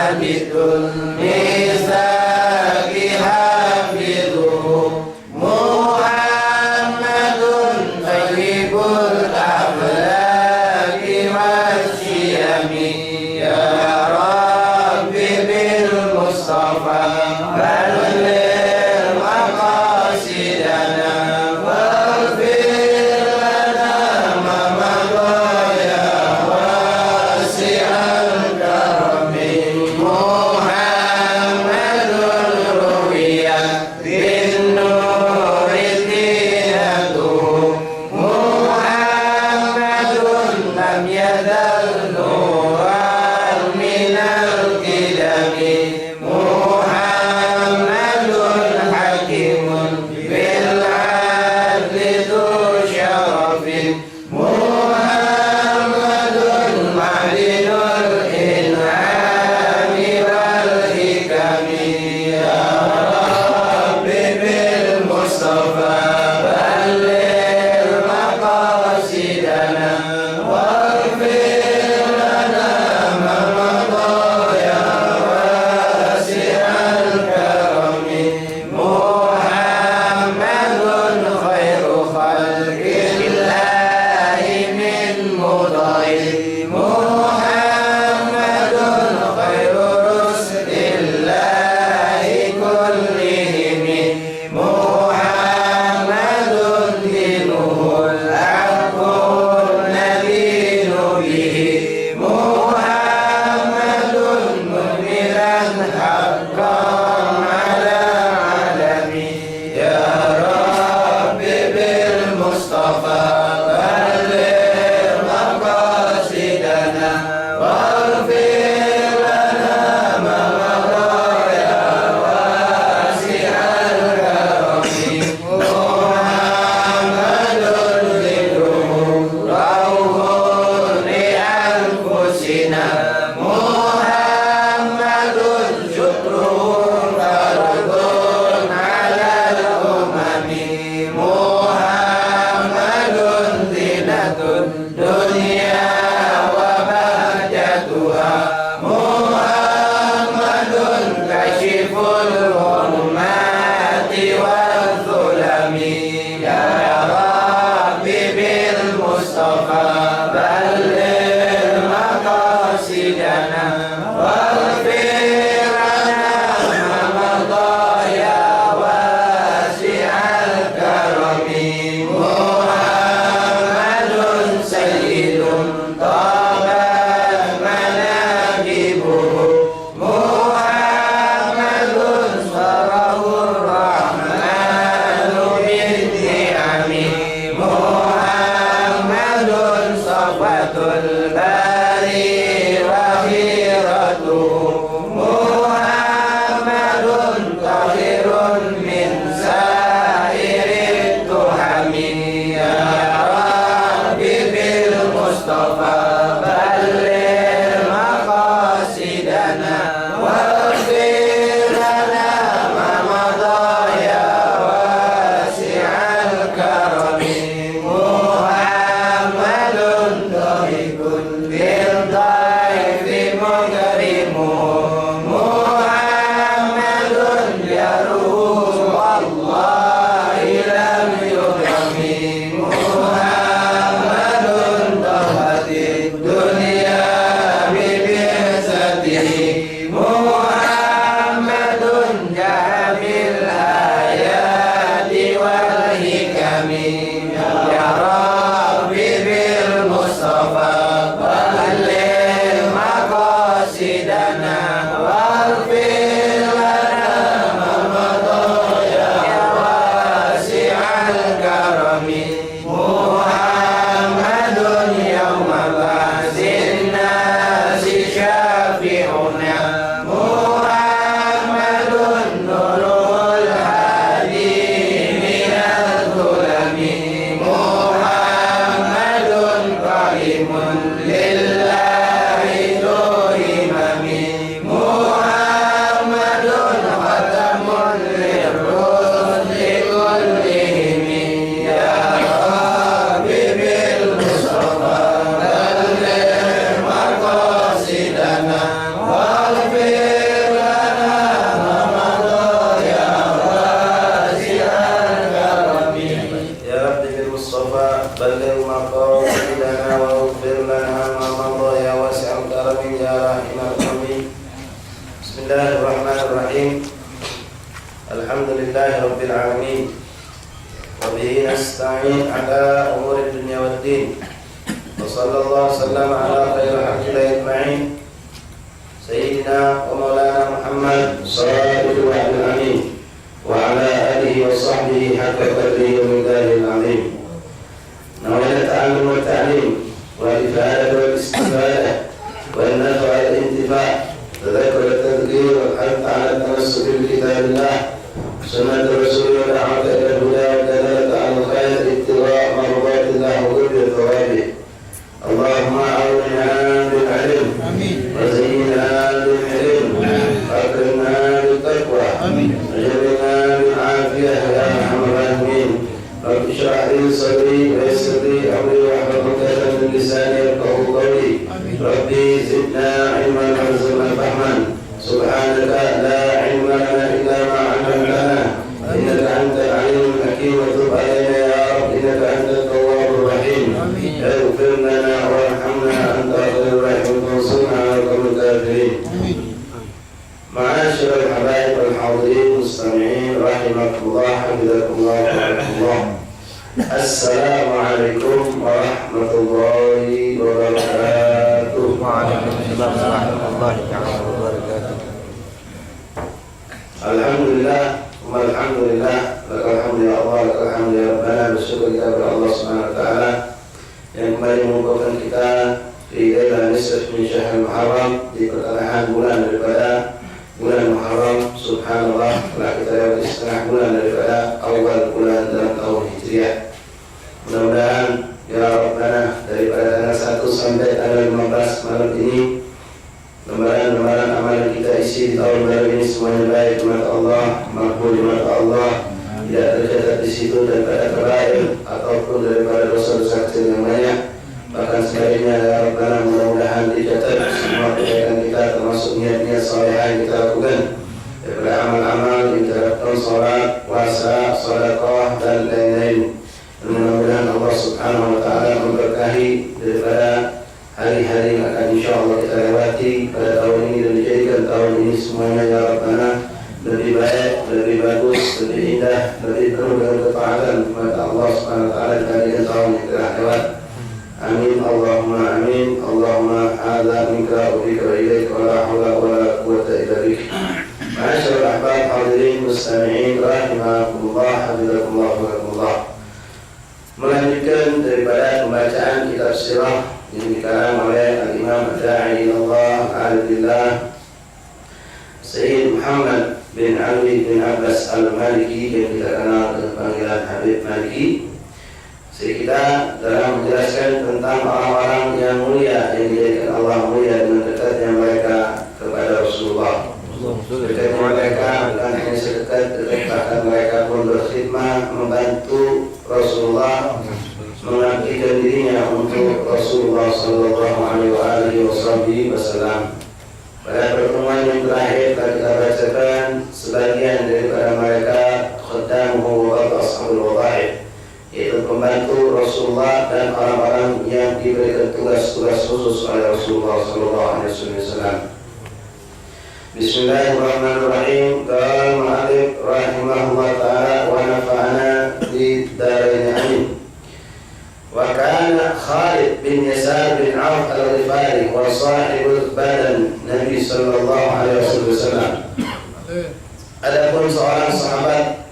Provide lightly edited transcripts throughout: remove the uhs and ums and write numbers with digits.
sabitul misaki hafidhu Muhammadun thayyibul akhlaqi wasyiyami ya Rabbi bil Mustafa balligh maqasidana waghfir lana ma madha ya wasi'al karami Muhammadun ruwiyah bin nuril dinatu Muhammadun lam yadal nuran minal qidami Muhammadun hakimun bil adli dhu syarafin Muhammadun ma'linul in'ami wal hikami ya Rabbi bil Mustafa balligh maqasidana waghfir lana ma madha ya wasi'al karami Muhammadun khairu khalqillahi min mudai Muhammadun khairu rusulillahi kullihim Muhammadun dinuhul haqqun nabiyyu bihi Muhammadun muniran haqqan ala alami ya Rabbi bil Mustafa balligh maqasidana waghfir lana ma madha ya wasi'al karami Muhammadun zikruhu rawhun li anfusina Muhammadun syukruhu fardun ala al-umami Muhammadun zinatud dunya wa bahjatuha Muhammadun kashiful ummati wal zulami ya Rabbi bil Mustafa balligh maqasidana waghfir lana ma madha ya wasi'al karami Muhammadun sayyidun tabat manaqibuhu Muhammadun sarahur rahmanu bin ni'ami Muhammadun safatul bari wa khiratuhu Muhammadun tahirun min sairit tuhami ya Rabbi bil Mustafa balligh maqasidana waghfir lana ma madha ya wasi'al karami Muhammadun dhahikun bil dhaifi mukrimu Muhammadun yaruhu wallahi lam yuhrami Muhammadun tahatid dunya bibisatihi Muhammadun jabil ayati wal hikami ya Rabbi bil Mustafa balligh maqasidana waghfir lana ma madha ya wasi'al karami Muhammadun yawma ba'thin nasi syafi'una Bismillahirrahmanirrahim. Alhamdulillahi rabbil alamin. Wa bihi nasta'in ala umuri dunya waddin. Wa sallallahu wasallam ala khairil khalqi ajma'in. Sayyidina wa maulana Muhammad sallallahu alaihi amin. Wa ala alihi wa sahbihi haqqa qadrihi wa miqdarihil azim. Nawaitu ta'allum wa ta'lim wa ifadatu wal istifadah wa an-naf'a wal intifa'. تذكر التذكير والحث على التمسك بكتاب الله سنة الرسول والدعوة إلى الهدى والدلالة على الخير ابتغاء مرضات الله وقرب ثوابه. اللهم أعوذنا بالعلم وزينا بالحلم وأكرمنا بالتقوى وجعلنا بالعافية يا أرحم الراحمين. رب اشرح لي صدري ويسر لي أمري واحلل عقدة من لساني يفقهوا قولي. ربي زدنا علما وارزقنا فهما. سبحانك لا علم لنا إلا ما علمتنا إنك أنت العليم الحكيم. وتب علينا يا رب إنك أنت التواب الرحيم. اغفر لنا وارحمنا أنت خير الراحمين وانصرنا على القوم الكافرين. معاشر الحبايب الحاضرين المستمعين رحمكم الله حفظكم الله ورحمكم الله. السلام عليكم ورحمة الله وبركاته. وعليكم السلام ورحمة الله تعالى وبركاته. Alhamdulillah, alhamdulillah, lakal hamdu ya Allah, lakal hamdu ya Rabbana. Bersyukur kita kepada Allah Subhanahu wa taala yang kembali mengumpulkan kita di Lailatul Nisf min Syahril Muharram, di pertengahan bulan daripada bulan Muharram. Subhanallah, telah kita lewati setengah bulan daripada awal bulan dalam tahun Hijriah. Mudah-mudahan ya Rabbana daripada tanggal 1 sampai tanggal 15 malam ini lembaran-lembaran amalan kita isi di tahun baru ini semuanya baik di mata Allah, makbul di mata Allah, tidak tercatat di situ daripada kabair ataupun daripada dosa-dosa kecil yang banyak. Bahkan sebaliknya ya Rabbana, mudah-mudahan dicatat semua kebaikan kita termasuk niat-niat saleh yang kita lakukan daripada amal-amal yang terhadap salat, puasa, sedekah dan lain-lain. Mudah-mudahan Allah Subhanahu wa taala memberkahi daripada hari-hari yang akan insyaAllah kita lewati pada tahun ini dan dijadikan tahun ini semuanya ya Rabbana lebih baik, lebih bagus, lebih indah, lebih penuh dengan ketaatan kepada Allah Subhanahu wa taala dibandingkan tahun yang telah lewat. Amin Allahumma amin. Allahumma hadza minka wa bika wa ilaika wa la haula wa la quwwata illa bik. Ma'asyiral ahbab hadirin mustami'in rahimakumullah hafizakumullah wa rahimakumullah. Melanjutkan daripada pembacaan kitab sirah yang dikarang oleh Al-Imam Ad-Da'i ilallah Al-Billah Sayyid Muhammad bin Ali bin Abbas Al-Maliki yang kita kenal dengan panggilan Habib Maliki. Kita dalam menjelaskan tentang orang-orang yang mulia yang dijadikan Allah mulia dengan dekatnya mereka kepada Rasulullah. Dekatnya mereka bukan hanya sedekat, bahkan mereka pun berkhidmat membantu Rasulullah, mengabdikan dirinya untuk Rasulullah sallallahu alaihi wasallam. Pada pertemuan yang terakhir kita bacakan sebagian daripada mereka khaddamuhu wa ashabul wada'if, yaitu pembantu Rasulullah dan orang-orang yang diberikan tugas-tugas khusus oleh Rasulullah sallallahu alaihi wasallam. Bismillahirrahmanirrahim. Qala al-mu'allif rahimahullah ta'ala wa nafa'ana di darain amin. Wa kana Khalid bin Yasar bin Auf al-Ghifari wa sahibul badan Nabi sallallahu alaihi wasallam. Adapun seorang sahabat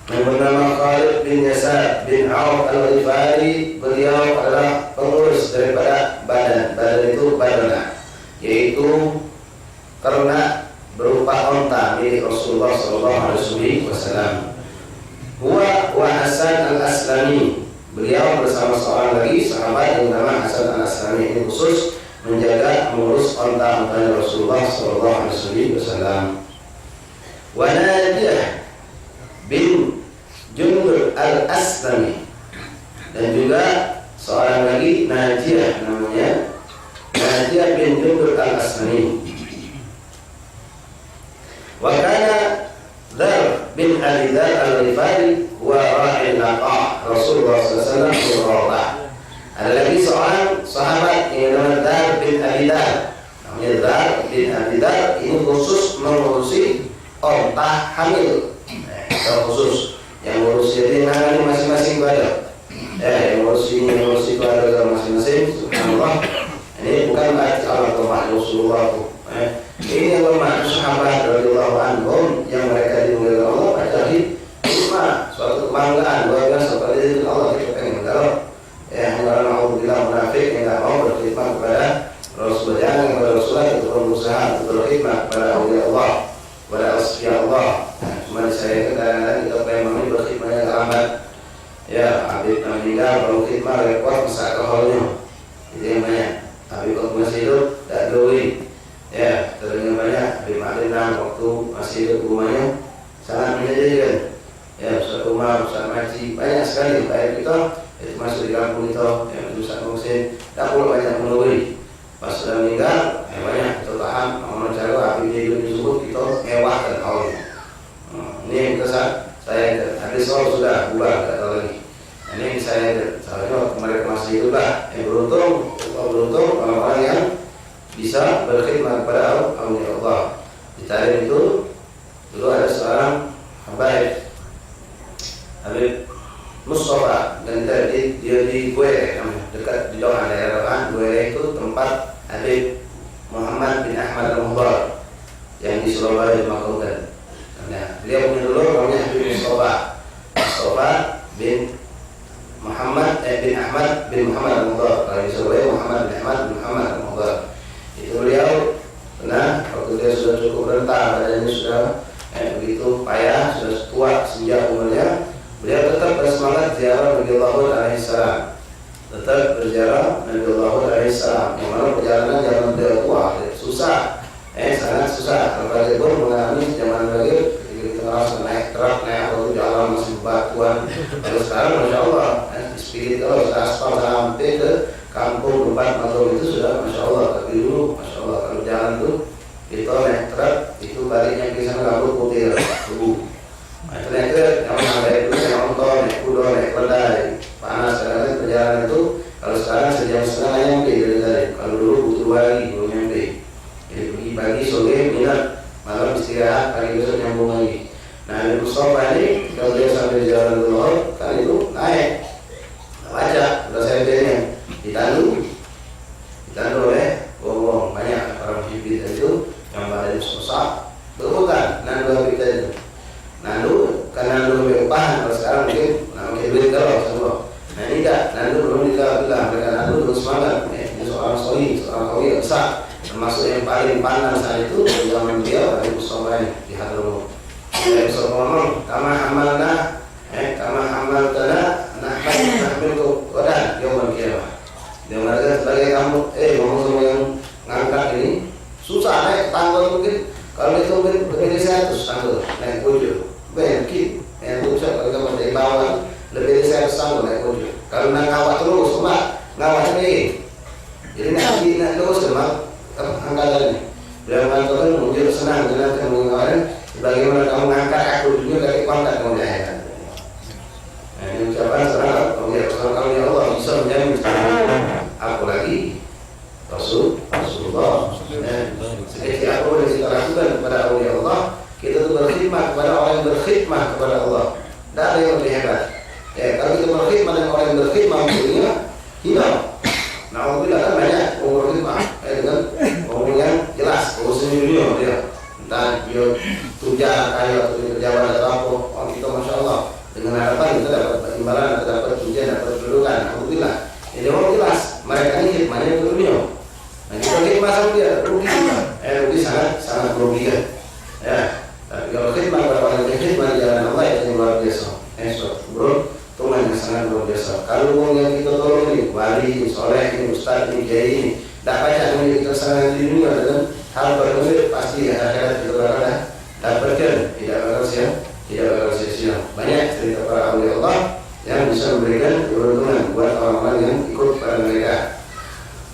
yang bernama Khalid bin Yasar bin Auf al-Ghifari, beliau adalah pengurus daripada badan. Badan itu badana, yaitu ternak berupa onta milik Rasulullah SAW. Huwa wa Hasan al-Aslami, beliau bersama seorang lagi sahabat yang bernama Hasan al-Aslami, ini khusus menjaga mengurus onta-ontanya Rasulullah SAW. Wa Najih bin Jundur al-Aslami, dan juga seorang lagi Najih namanya, Najih bin Jundur al-Aslami. Wa kana Dzar bin Ali Dzar al-Ghifari wa ra'il naqa Rasulullah sallallahu alaihi wasallam. Ada lagi seorang sahabat yang bernama Dzar bin Ali Dzar, namanya Dzar bin Abi Dzar, ini khusus mengurusi onta hamil. Kalau khusus yang ngurus jadi nangani masing-masing keluarga. Yang ngurusi keluarga masing-masing. Subhanallah. Ini bukan berarti Allah Tuhan Rasulullah. Ini yang bermakna sahabat radhiyallahu anhum yang mereka dimuliakan Allah pada hikmah, suatu kebanggaan luar biasa pada diri Allah. Kita pengen kalau hanya naudzubillah munafik yang tidak mau berkhidmat kepada Rasulullah, jangan kepada Rasulullah itu berusaha untuk berkhidmat kepada awliya Allah, kepada asfiya Allah. Cuma saya kadang-kadang kita pengen ini berkhidmatnya terlambat. Ya, Habib meninggal baru khidmat repot masa keholnya. Itu yang banyak. Habib waktu masih hidup tak doi. Ya, terdengar banyak Habib Ma'linang waktu masih hidup rumahnya sangat menjadikan. Ya, Ustaz Umar, Ustaz Maji, banyak sekali baik kita itu masuk di kampung kita yang Ustaz Muhsin, tak pula banyak menurui. Pas sudah meninggal, banyak kita tahan, orang cara Habib hidup disebut kita mewahkan Allah. Ini yang kesan saya hadis soal sudah bubar, tak tahu lagi. Ini saya soalnya mereka masih hidup lah. Yang beruntung orang-orang yang bisa berkhidmat kepada Allah. Di Thailand itu dulu ada seorang Habib Mustafa, dan dia di Guere, dekat di Doha, daerah Guere itu tempat Habib Muhammad bin Ahmad al-Muhdar yang di Surabaya dimakamkan. Nah, beliau punya dulu namanya Habib Mustafa bin Muhammad bin Ahmad bin Muhammad al-Muhdar. Kalau di Surabaya Muhammad bin Ahmad bin Muhammad al-Muhdar. Itu beliau pernah waktu dia sudah cukup renta, badannya sudah begitu payah, sudah tua senja umurnya, beliau tetap bersemangat ziarah Nabi Allah alaihi salam. Tetap berziarah Nabi Allah alaihi salam. Yang mana perjalanan zaman beliau tua susah, sangat susah. Kalau dia pun mengalami zaman beliau ketika kita merasa naik truk, naik waktu jalan masih batuan. Kalau sekarang Masya Allah, spirit kalau sudah aspal sampai ke kampung tempat malam itu sudah Masya Allah. Tapi dulu Masya Allah kalau jalan tuh kita naik truk itu baliknya ke sana rambut putih tubuh. Nah, ternyata yang ada itu yang motor, naik kuda, naik kedai panas. Karena perjalanan itu kalau sekarang sejam setengah nyampe dari tadi. Kalau dulu butuh 2 hari belum nyampe. Jadi pergi pagi sore minat, malam istirahat, pagi besok nyambung lagi. Nah, di Mustafa ini kalau dia sampai jalan dulu kan itu naik baca udah saya tanya ditandu oleh bohong banyak orang hibit itu yang badannya susah bukan nandu kita itu nandu karena nandu berupahan. Kalau sekarang mungkin namanya duit kalau semua. Nah ini tidak nandu belum bilang mereka nandu terus semangat. Ini seorang kawi yang besar termasuk yang paling pandang saat itu di zaman beliau dari Mustafa di Hadrul. Saya bisa ngomong kama hamalna kama hamaltana nahmil Quran yaumul qiyamah. Dia mereka sebagai kamu ngomong sama yang ngangkat ini susah naik tangga mungkin. Kalau itu mungkin lebih dari 100 tangga naik kuju. Mungkin yang susah kalau kita dari bawah lebih dari 100 tangga naik kuju. Kalau nak ngawat terus cuma ngawat ini. Jadi nak terus cuma angkatannya. Beliau mengatakan muncul senang dengan kemungkinan bagaimana kamu ngangkat aku juga dari pangkat kamu jahat. Nah, ini ucapan seorang ya Allah bisa menjamin apalagi Rasulullah. Seperti apa yang kita lakukan kepada Allah, kita tuh berkhidmat kepada orang yang berkhidmat kepada Allah. Tidak ada yang lebih hebat. Kalau kita berkhidmat dengan orang yang berkhidmat, maksudnya hilang. Nah, alhamdulillah kan banyak orang berkhidmat dengan orang yang jelas urusan dunia dia. Entah dia tujar kaya atau pejabat atau apa, orang kita Masya Allah dengan harapan kita dapat imbalan, dapat pujian, dapat kedudukan. Alhamdulillah. Jadi orang jelas mereka ini khidmatnya untuk dunia. Nah kita khidmat sama dia rugi, rugi sangat rugi kan. Ya, tapi kalau khidmat pada orang yang khidmat di jalan Allah itu yang luar biasa. Bro, Tuhan yang sangat luar biasa. Kalau orang yang kita tolong ini, wali, soleh, ini ustaz, ini kiai ini, tak banyak yang kita sangat di dunia dengan hal berkembang pasti akhirat kita bakal dapatkan, tidak bakal sia-sia. Banyak cerita para awliya Allah yang bisa memberikan keberuntungan buat orang-orang yang ikut pada mereka.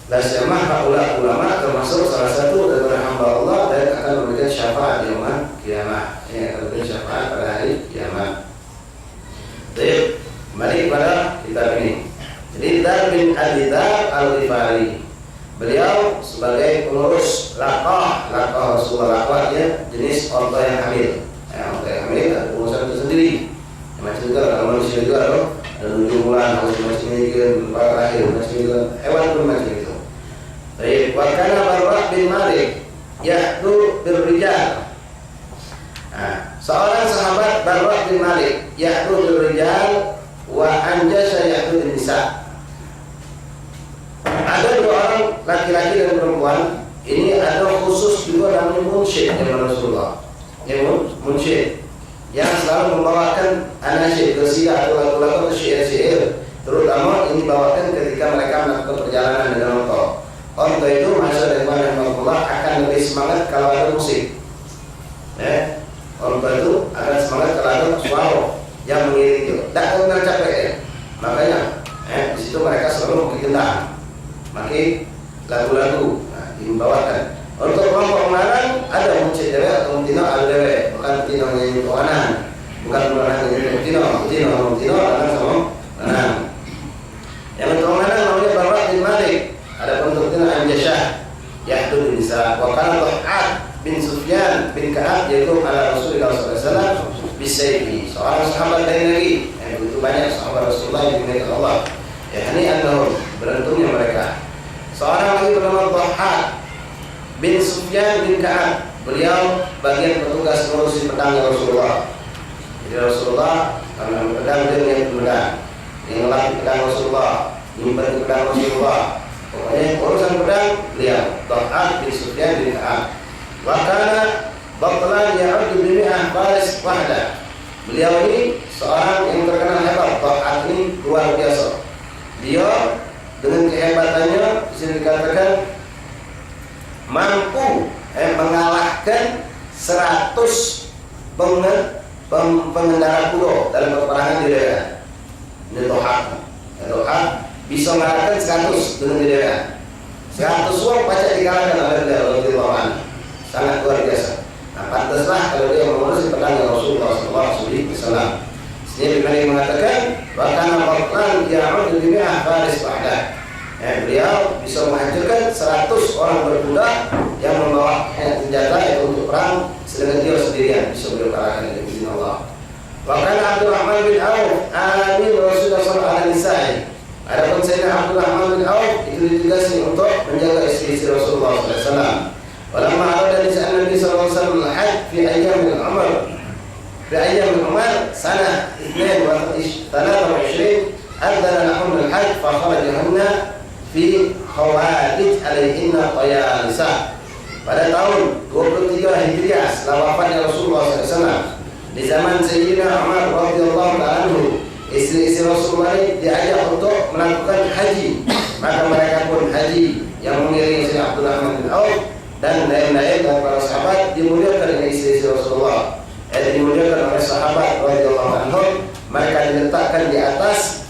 Dan syamah ulama termasuk salah satu dari hamba Allah dan akan memberikan syafaat di yaumul kiamah. Yang akan memberikan syafaat pada hari kiamat. Baik, kembali kepada kitab ini. Jadi Dzar bin Abi Dzar al-Ghifari, beliau sebagai pengurus jenis onta yang hamil. Onta yang hamil ada urusan tersendiri. Macam juga kalau manusia juga loh, ada 7 bulan, macam ini kan lahir, macam ini kan hewan pun macam itu. Baik, wa kana Barra bin Malik yahdu birrijal. Seorang sahabat Barra bin Malik yahdu birrijal wa anjasa yahdu bin nisa. Ada 2 orang laki-laki dan perempuan. Ini ada khusus juga namanya munsyid yang Rasulullah. Yang munsyid yang selalu membawakan anasyid, qasidah atau lagu-lagu atau syair-syair. Terutama ini bawakan ketika mereka melakukan perjalanan dengan onta. Onta itu masa dari Rasulullah akan lebih semangat kalau ada musik. Onta itu akan semangat kalau ada suara yang mengiringi itu. Tak akan capek. Makanya di situ mereka selalu menggendang. Maka lagu-lagu dibawakan. Untuk kelompok melarang ada muncul dewek atau mutino ada dewek, bukan mutino nyanyi kawanan, bukan melarang nyanyi mutino larang sama lanang. Yang untuk melarang namanya Barra bin Malik. Ada untuk mutino Anjasyah yahdu bin nisa. Wa kana Dhahhak bin Sufyan bin Ka'ab yaitu ala Rasulullah SAW bisayfi. Seorang sahabat lain lagi. Begitu banyak sahabat Rasulullah yang dimuliakan Allah. Ini annahum beruntungnya mereka. Seorang lagi bernama Dhahhak bin Sufyan bin Ka'ab. Beliau bagian petugas ngurusin pedangnya Rasulullah. Jadi Rasulullah karena pedang dia yang pedang, yang ngelatih pedang Rasulullah, nyimpan pedang Rasulullah. Pokoknya urusan pedang beliau Dhahhak bin Sufyan bin Ka'ab. Wa kana batlan ya'uddu bi mi'ah faris wahda. Beliau ini seorang yang terkenal hebat. Dhahhak ini luar biasa. Dia dengan kehebatannya bisa dikatakan mampu mengalahkan 100 pengendara kuda dalam peperangan di daerah. Ini Dhahhak bisa mengalahkan 100 dengan di daerah. 100 orang pacak dikalahkan oleh beliau. Sangat luar biasa. Nah, pantaslah kalau dia mengurusi pedang Rasulullah SAW. Sini Ibnu mengatakan wakana batlan ya'ud bi mi'ah faris wahda. Beliau bisa menghancurkan 100 orang berkuda yang membawa senjata itu untuk perang, sedangkan dia sendirian bisa beliau kalahkan dengan izin Allah. Wakana Abdurrahman bin Auf amin Rasulullah SAW. Adapun Sayyidina Abdurrahman bin Auf itu ditugasi untuk menjaga istri-istri Rasulullah SAW. Walamma arada lisan Nabi SAW al-hajj fi ayyam al-umr في أيام العمر سنة 23 أذن لهن الحج فخرجهن في خوالج عليهن طيالسة. Pada tahun 23 Hijriah setelah wafatnya Rasulullah SAW, di zaman Sayyidina Umar radhiyallahu anhu, istri-istri Rasulullah ini diajak untuk melakukan haji. Maka mereka pun haji yang mengiringi Sayyidina Abdurrahman bin Auf dan lain-lain dari para sahabat dimuliakan dengan istri-istri Rasulullah. Dimuliakan oleh sahabat radhiyallahu anhum. Mereka diletakkan di atas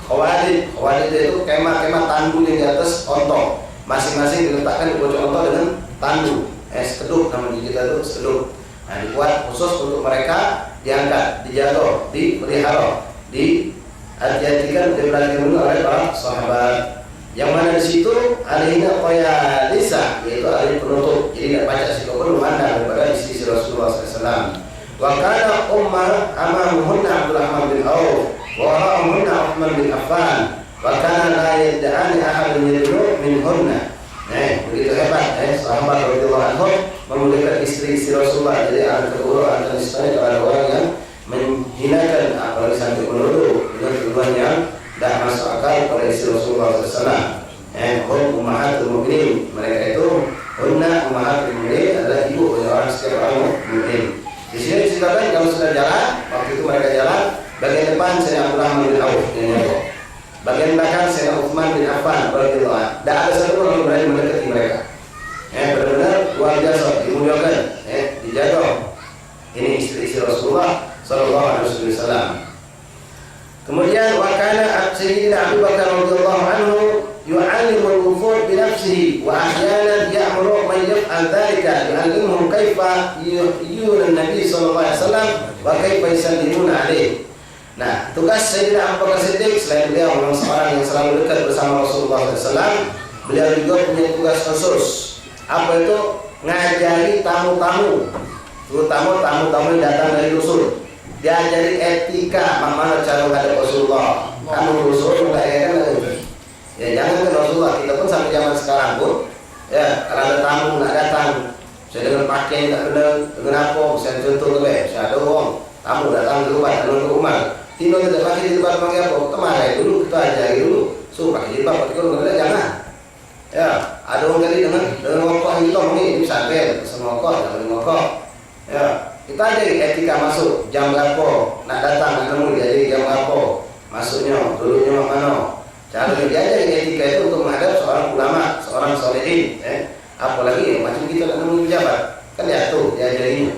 khawalid. Khawalid itu kemah-kemah tandu yang di atas onto. Masing-masing diletakkan di pojok onto dengan tandu. Sekeduk namanya kita itu sekeduk. Nah, dibuat khusus untuk mereka diangkat, dijaga, dipelihara, dihati-hatikan, diperhatikan oleh para sahabat. Yang mana di situ alihnya qayalisa, yaitu alih penutup. Jadi tidak baca sikapun memandang daripada istri Rasulullah SAW. Wa kana amamuhunna Abdurrahman bin Auf wa wara'ahunna Uthman bin Affan wa kana la yad'ani ahadun yad'u minhunna. Begitu hebat sahabat radhiyallahu anhum memuliakan istri-istri Rasulullah. Jadi antara istri ada orang yang menghinakan apalagi sampai menuduh dengan tuduhan yang tidak masuk akal pada istri Rasulullah SAW. Ummahatul mu'minin, mereka itu hunna ummahatul mu'minin, adalah ibu dari orang setiap orang mukmin. Di sini diceritakan kalau sudah jalan, waktu itu mereka jalan, bagian depan Sayyidina Abdurrahman bin Auf, bagian belakang Sayyidina Uthman bin Affan radhiyallahu anhu. Tidak ada satu orang yang berani mendekati mereka. Benar-benar luar biasa, dimuliakan, dijaga. Ini istri-istri Rasulullah sallallahu alaihi wasallam. Kemudian wakana Sayyidina Abu Bakar radhiyallahu anhu yu'allimu al-wufud bi nafsihi wa ahyanan ya'muru man yaf'al dhalika yu'allimuhum kaifa yu'yuna an-nabi sallallahu alaihi wasallam wa kaifa yusallimuna alaihi. Nah, tugas Sayyidina Abu Bakar Siddiq selain beliau memang seorang yang selalu dekat bersama Rasulullah SAW, beliau juga punya tugas khusus. Apa itu? ngajari tamu-tamu, terutama tamu-tamu yang datang dari dusun. Diajari etika, bagaimana cara menghadap Rasulullah. Kamu dusun, enggak ya kan? Ya jangan ke Rasulullah. Kita pun sampai zaman sekarang pun, ya kalau ada tamu nggak datang, saya dengan pakaian nggak benar, dengan apa? Saya contoh tu saya ada orang tamu datang ke rumah, datang ke rumah. Tino tidak pakai jilbab pakai apa? Kemarin dulu kita ajari dulu. So pakai jilbab, pakai kalau nggak jangan. Ya, ada orang kali dengan rokok yang hitam ini sampai sama rokok, jangan rokok. Ya, kita ajari etika masuk jam berapa, nak datang nak temu diajari jam berapa, masuknya, duduknya mana. Cara diajari etika itu untuk menghadap seorang ulama, seorang solehin. Apalagi macam kita nak temu pejabat, kan ya tuh diajarinya.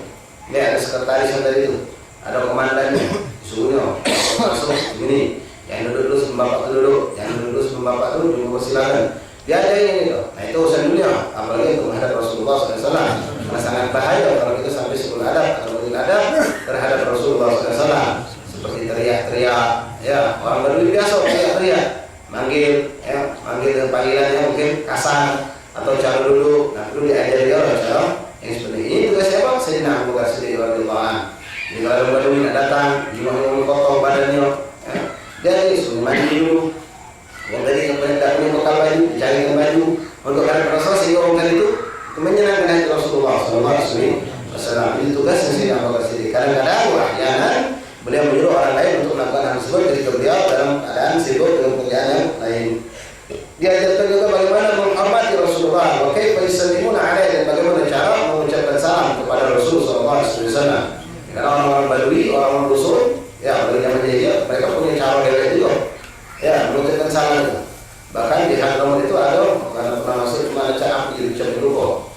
Dia ada sekretaris dari itu, ada komandannya, suruhnya masuk begini. Yang duduk dulu sebelum bapak tu duduk, yang duduk dulu sebelum bapak tu jumpa silakan. Diajarin itu. Nah itu urusan dunia, apalagi untuk menghadap Rasulullah SAW. Karena sangat bahaya kalau kita sampai sebelum adab atau mungkin adab terhadap Rasulullah SAW. Seperti teriak-teriak, ya orang Badui biasa teriak-teriak, manggil dengan panggilannya mungkin kasar atau cara duduk. Nah perlu diajari orang cara yang seperti ini. Juga siapa? Sayyidina Abu Bakar Siddiq radhiyallahu anhu. Jika orang Badui nak datang, jika orang kotor badannya, dia ini suruh mandi dulu. Orang tadi tidak punya bekal baju, dicarikan baju untuk menghadap Rasulullah sehingga orang tadi itu menyenangkan hati Rasulullah SAW. Itu tugas yang saya Abu Bakar Siddiq. Kadang-kadang wahyanan beliau menyuruh orang lain untuk melakukan hal tersebut ketika beliau dalam keadaan sibuk dengan pekerjaan yang lain. Diajarkan juga bagaimana menghormati Rasulullah, wa kaifa yusallimuna alaihi, dan bagaimana cara mengucapkan salam kepada Rasulullah SAW. Karena orang-orang Badui, orang-orang dusun, ya pada zaman jahiliyah mereka punya cara mereka juga. Ya, mengucapkan salam itu. Bahkan di Hadramaut itu ada, karena pernah masuk cuma ada cakap di ucap dulu kok.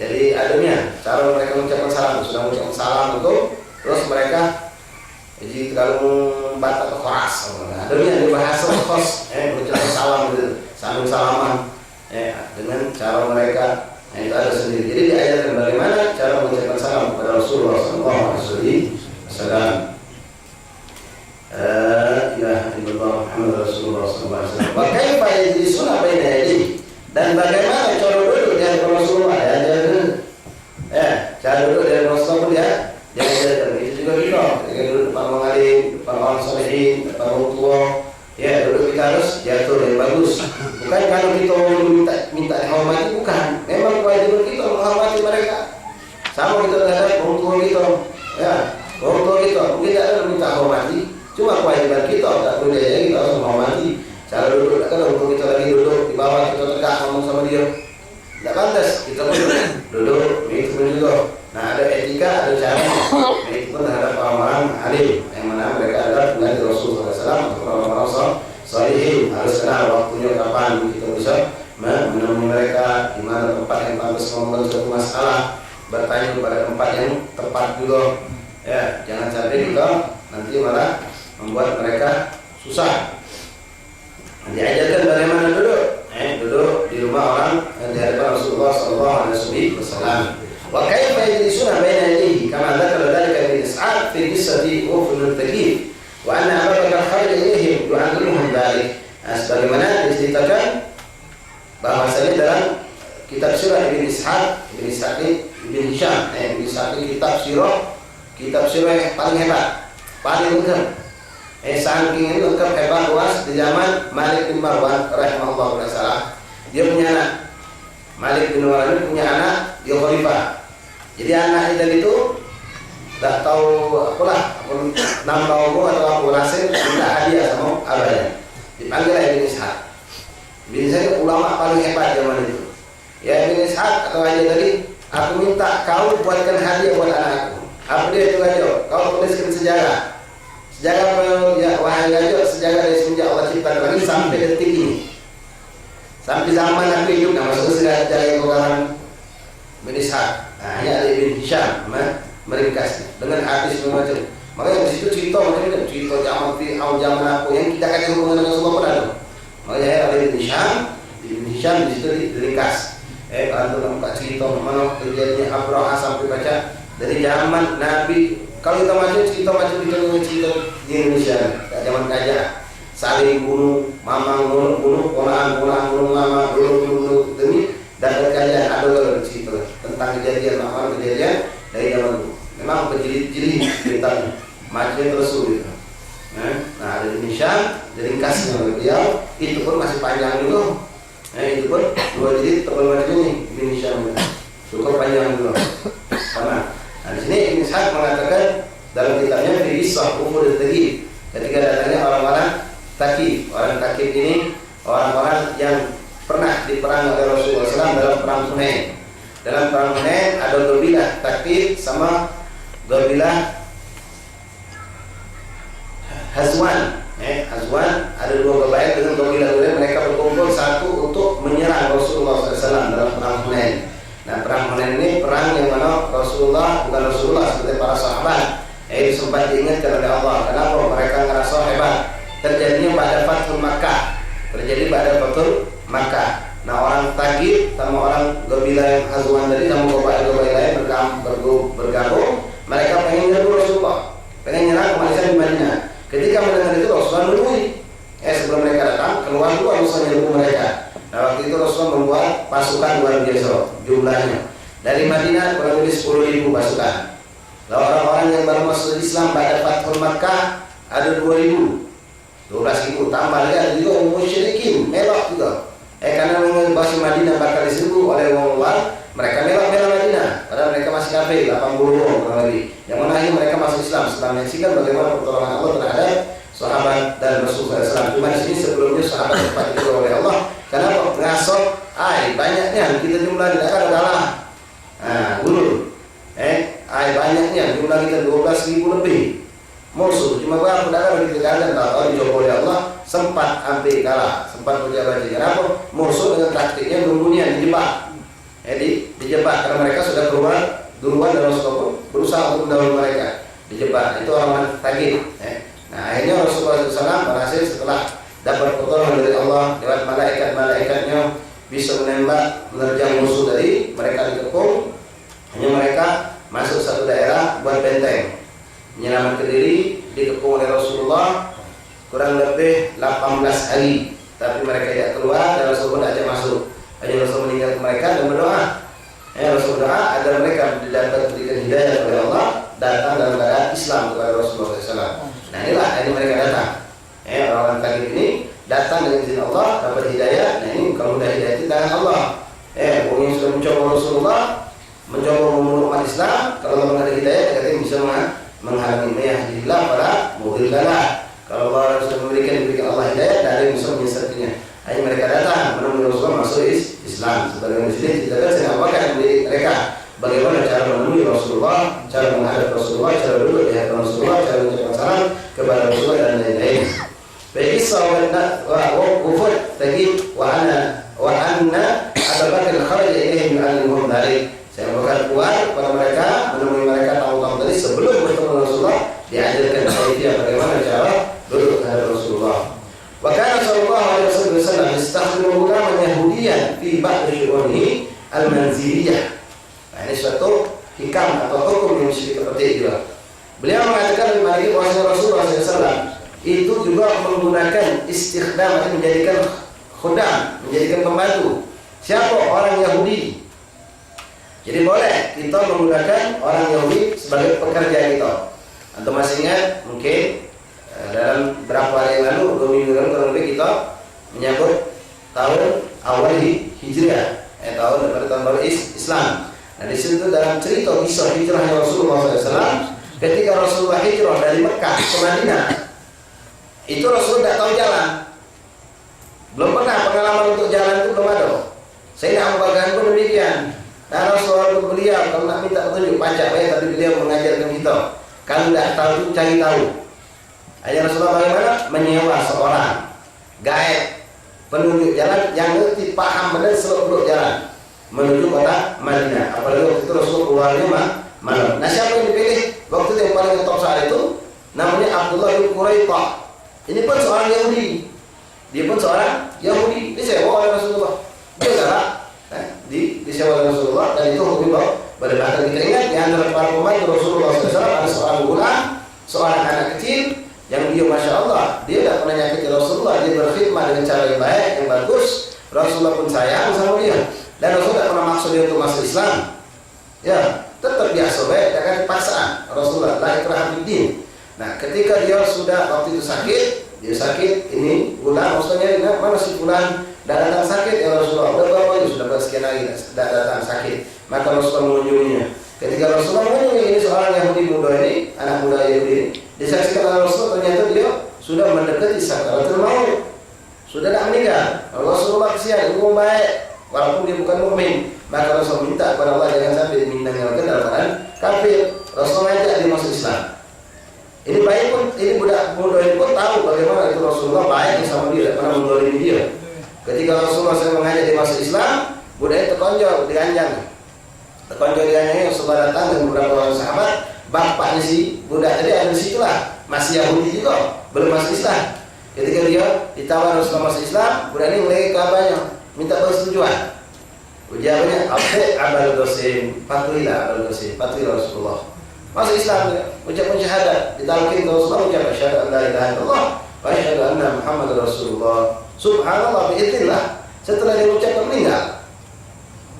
Jadi adanya cara mereka mengucapkan salam, sudah mengucapkan salam itu, terus mereka jadi kalau batak atau keras, adanya di bahasa khos, mengucapkan salam itu, sambil salaman, dengan cara mereka, itu ada sendiri. Jadi diajarkan bagaimana cara mengucapkan salam kepada Rasulullah SAW. Ya Allah Muhammad Rasulullah SAW. Wa kaifa yajlisuna baina yadayhi, dan bagaimana cara duduk di hadapan Rasulullah. Cara duduk di hadapan Rasulullah dia ajarkan. Itu juga kita duduk depan orang alim, depan orang solehin, depan orang tua. Ya duduk kita harus diatur yang bagus. Bukan kalau kita minta dihormati, bukan. Memang kewajiban kita menghormati mereka. Sama kita terhadap orang tua kita. Ya, orang tua kita mungkin tidak ada minta hormati. Cuma kewajiban kita tak boleh jadi kita harus menghormati. Cara duduk, kalau untuk kita lagi duduk di bawah kita tegak ngomong sama dia, tidak pantas. Kita pun duduk, itu pun juga. Nah ada etika, ada cara. Itu pun terhadap orang-orang alim yang mana mereka adalah pengganti Rasulullah SAW atau orang-orang salihin. Harus kenal waktunya kapan kita bisa menemui mereka, di mana tempat yang pantas ngomong suatu masalah, bertanya kepada tempat yang tepat juga. Ya, jangan sampai kita nanti malah membuat mereka susah. Diajarkan bagaimana duduk, duduk di rumah orang di hadapan Rasulullah SAW. Wa kaifa yajlisuna baina yadayhi, kama dzakara dzalika Ibnu Ishaq fi qissati Wafd al-Thaqif, wa anna Abu Bakar kharaja ilaihim yu'allimuhum dzalik. Sebagaimana diceritakan bahwasanya dalam kitab sirah Ibnu Ishaq, Ibnu Hisham, Ibnu Ishaq kitab sirah yang paling hebat, paling lengkap. Saking ini lengkap hebat luas di zaman Malik bin Marwan rahimahullah ta'ala. Dia punya anak. Malik bin Marwan punya anak, dia khalifah. Jadi anaknya tadi itu tak tahu apalah, 6 tahun atau apa hasil minta hadiah sama abahnya. Dipanggil Ibn Ishaq. Ibn Ishaq ulama paling hebat zaman itu. Ya Ibn Ishaq atau aja tadi, aku minta kau buatkan hadiah buat anakku. Apa dia itu aja? Kau tuliskan sejarah. Sejarah ya wahai aja, sejarah dari semenjak Allah ciptakan lagi sampai detik ini, sampai zaman aku hidup. Nah maksudnya sejarah yang orang Ibn Ishaq. Nah ini ada Ibn Hisham meringkas dengan hadis macam. Makanya di situ cerita macam itu, cerita zaman aku yang kita kaji hubungan dengan semua pun ada. Makanya ada Ibn Hisham di situ diringkas. Kalau nampak cerita mana kejadiannya Abraha sampai baca dari zaman Nabi. Kalau kita cerita di Indonesia, zaman gajah, saling bunuh, mamang bunuh, ponaan bunuh, mama bunuh demi dan kerajaan ada cerita. tentang kejadian dari zaman dulu. Memang berjilid-jilid ceritanya, macamnya Rasul gitu. Nah, ada di Syam, ringkasnya oleh beliau, itu pun masih panjang dulu. Itu pun 2 jilid tebal macam ini di Syam, cukup panjang dulu. Sama. Nah, di sini Ibnu Ishaq mengatakan dalam kitabnya fi Isah Umur Taqif, ketika datangnya orang-orang Taqif. Orang Taqif ini orang-orang yang pernah diperang oleh Rasulullah SAW dalam perang Hunain. Dalam perang Hunain ada kabilah Taqif sama kabilah Hazwan. Hazwan ada 2 kabilah dengan kabilah mereka berkumpul satu untuk menyerang Rasulullah SAW dalam perang Hunain. Nah, perang Hunain ini perang yang mana Rasulullah, bukan Rasulullah seperti para sahabat, sempat diingatkan oleh Allah. Kenapa? Mereka ngerasa hebat. Terjadinya pada Fathul Makkah. Terjadi pada Fathul Makkah. Nah, orang Taqif sama orang kabilah yang Hazwan tadi sama kabilah lain bergabung. Mereka pengen nyerbu Rasulullah, pengen nyerang kemalisan di Madinah. Ketika mendengar itu Rasulullah menunggu. Sebelum mereka datang, keluar dulu Rasulullah nyerbu mereka. Nah, waktu itu Rasulullah membuat pasukan luar biasa jumlahnya. Dari Madinah kurang lebih 10.000 pasukan. Lalu orang-orang yang baru masuk Islam pada Fathul Makkah ada 2.000, 12.000. Tambah lagi ada juga yang musyrikin, melok juga. Karena masuk Madinah bakal diserbu oleh orang luar, mereka melok Madinah. Padahal mereka masih kafir, 80 orang kurang lebih. Yang mana ini mereka masuk Islam setelah menyaksikan bagaimana pertolongan Allah terhadap sahabat dan Rasulullah SAW. Cuma di sini sebelumnya sahabat sempat disuruh oleh Allah. Kenapa? Ngasok, banyaknya kita jumlah tidak ada kalah. Gulur. Banyaknya jumlah kita 12.000 lebih. Musuh cuma berapa darah begitu kan, tahu dicoba oleh Allah, sempat hampir kalah, sempat berjabat. Kenapa? Musuh dengan taktiknya nunggunya dijebak. Dijebak karena mereka sudah keluar duluan dan Rasulullah berusaha untuk mendahului mereka. Dijebak. Itu orang Taqif. Nah, akhirnya Rasulullah SAW berhasil setelah dapat pertolongan dari Allah lewat malaikat-malaikatnya bisa menembak, menerjang musuh dari mereka dikepung. Hanya mereka masuk satu daerah buat benteng, menyelamatkan diri, dikepung oleh Rasulullah kurang lebih 18 hari. Tapi mereka tidak keluar dan Rasulullah tidak masuk. Hanya Rasulullah meninggalkan mereka dan berdoa. Rasulullah berdoa agar mereka dapat diberikan hidayah oleh Allah, datang dalam keadaan Islam kepada Rasulullah SAW. Nah, inilah ini mereka datang. Orang-orang Taqif ini datang dengan izin Allah, dapat hidayah. Nah, ini kalau sudah hidayah itu tangan Allah. Orang yang sudah mencoba Rasulullah, mencoba membunuh umat Islam, kalau Allah ada hidayah, katanya bisa menghalangi yahdillah pada mudhillalah. Kalau Allah sudah diberikan Allah hidayah, tidak ada yang bisa menyesatkannya. Hanya mereka datang menemui Rasulullah masuk Islam. Sebagai di sini kita akan Abubakar mendidik mereka bagaimana cara menemui Rasulullah, cara menghadap Rasulullah, cara duduk di hadapan Rasulullah, cara mengucapkan salam kepada Rasulullah dan lain-lain. Baik sahabat wa wufud Taqif wa anna Abu Bakar kharaj ilaihim yu'allimuhum dzalik. Saya bakal keluar kepada mereka, menemui mereka tamu-tamu tadi sebelum bertemu Rasulullah, diajarkan dia bagaimana cara duduk terhadap Rasulullah. Wa kana sallallahu alaihi wasallam yastakhdimu ghulaman Yahudiyan fi ba'd syu'unihi al-manziliyah. Nah, ini suatu hikam atau hukum yang mesti diperhatikan juga. Beliau mengatakan bagi Rasulullah SAW itu juga menggunakan istikhdam, menjadikan khudam, menjadikan pembantu. Siapa? Orang Yahudi. Jadi boleh kita menggunakan orang Yahudi sebagai pekerja kita. Antum masih ingat mungkin dalam berapa hari yang lalu, 2 minggu lalu kurang lebih kita menyambut tahun awal Hijriah, tahun daripada tahun baru Islam. Nah, di situ dalam cerita kisah hijrahnya Rasulullah SAW, ketika Rasulullah hijrah dari Mekah ke Madinah, itu Rasul tidak tahu jalan, belum pernah pengalaman untuk jalan itu belum ada. Saya Abu Bakar pun demikian. Nah, Rasulullah beliau kalau nak minta petunjuk baca tadi beliau mengajarkan kita. Kalau tidak tahu itu cari tahu. Hanya Rasulullah bagaimana menyewa seorang guide penunjuk jalan yang ngerti paham benar seluk-beluk jalan menuju kota Madinah. Apalagi waktu itu Rasulullah keluarnya malam. Nah, siapa yang dipilih waktu itu yang paling top saat itu? Namanya Abdullah bin Quraithah. Ini pun seorang Yahudi. Dia pun seorang Yahudi. Disewa oleh Rasulullah. Dia galak. Disewa oleh Rasulullah dan itu hukum pada bahkan kita ingat di antara para pembantu Rasulullah SAW ada seorang gulam, seorang anak kecil yang dia Masya Allah dia tidak pernah nyakiti Rasulullah, dia berkhidmat dengan cara yang baik, yang bagus. Rasulullah pun sayang sama dia dan Rasulullah tidak pernah maksud dia untuk masuk Islam. Ya, tetap dia sobek dengan paksaan Rasulullah la ikraha fiddin. Nah, ketika dia sudah waktu itu dia sakit, ini bulan maksudnya mana si bulan datang sakit ya Rasulullah. Udah berapa ini sudah bersekian hari datang sakit. Maka Rasulullah mengunjunginya. Ketika Rasulullah mengunjungi ini seorang Yahudi muda ini, anak muda Yahudi, disaksikan oleh Rasulullah ternyata dia sudah mendekati sakaratul maut. Sudah tidak meninggal. Rasulullah kesian, itu baik walaupun dia bukan mukmin. Maka Rasul minta kepada Allah jangan sampai meninggalkan dalam keadaan kafir. Rasul ngajak dia masuk Islam. Ini baik pun, ini budak muda ini pun tahu bagaimana itu Rasulullah baik sama dia, pernah mendolimi dia. Ketika Rasulullah SAW mengajak dia masuk Islam, budak itu terkonjol, diganjang. Terkonjol diganjangnya Rasulullah datang dengan beberapa orang sahabat. Bapaknya si budak tadi ada di situlah, masih Yahudi juga, belum masuk Islam. Ketika dia ditawar Rasulullah masuk Islam, budak ini mulai kabarnya, minta persetujuan. Ujarannya, abal dosen, patuhilah abal dosen, patuhilah Rasulullah. Masuk Islam, ucapkan syahadat, ditalkin ke Rasulullah, ucap asyhadu an la ilaha illallah wa asyhadu anna Muhammadar Rasulullah. Subhanallah, biidznillah. Setelah dia ucapkan meninggal,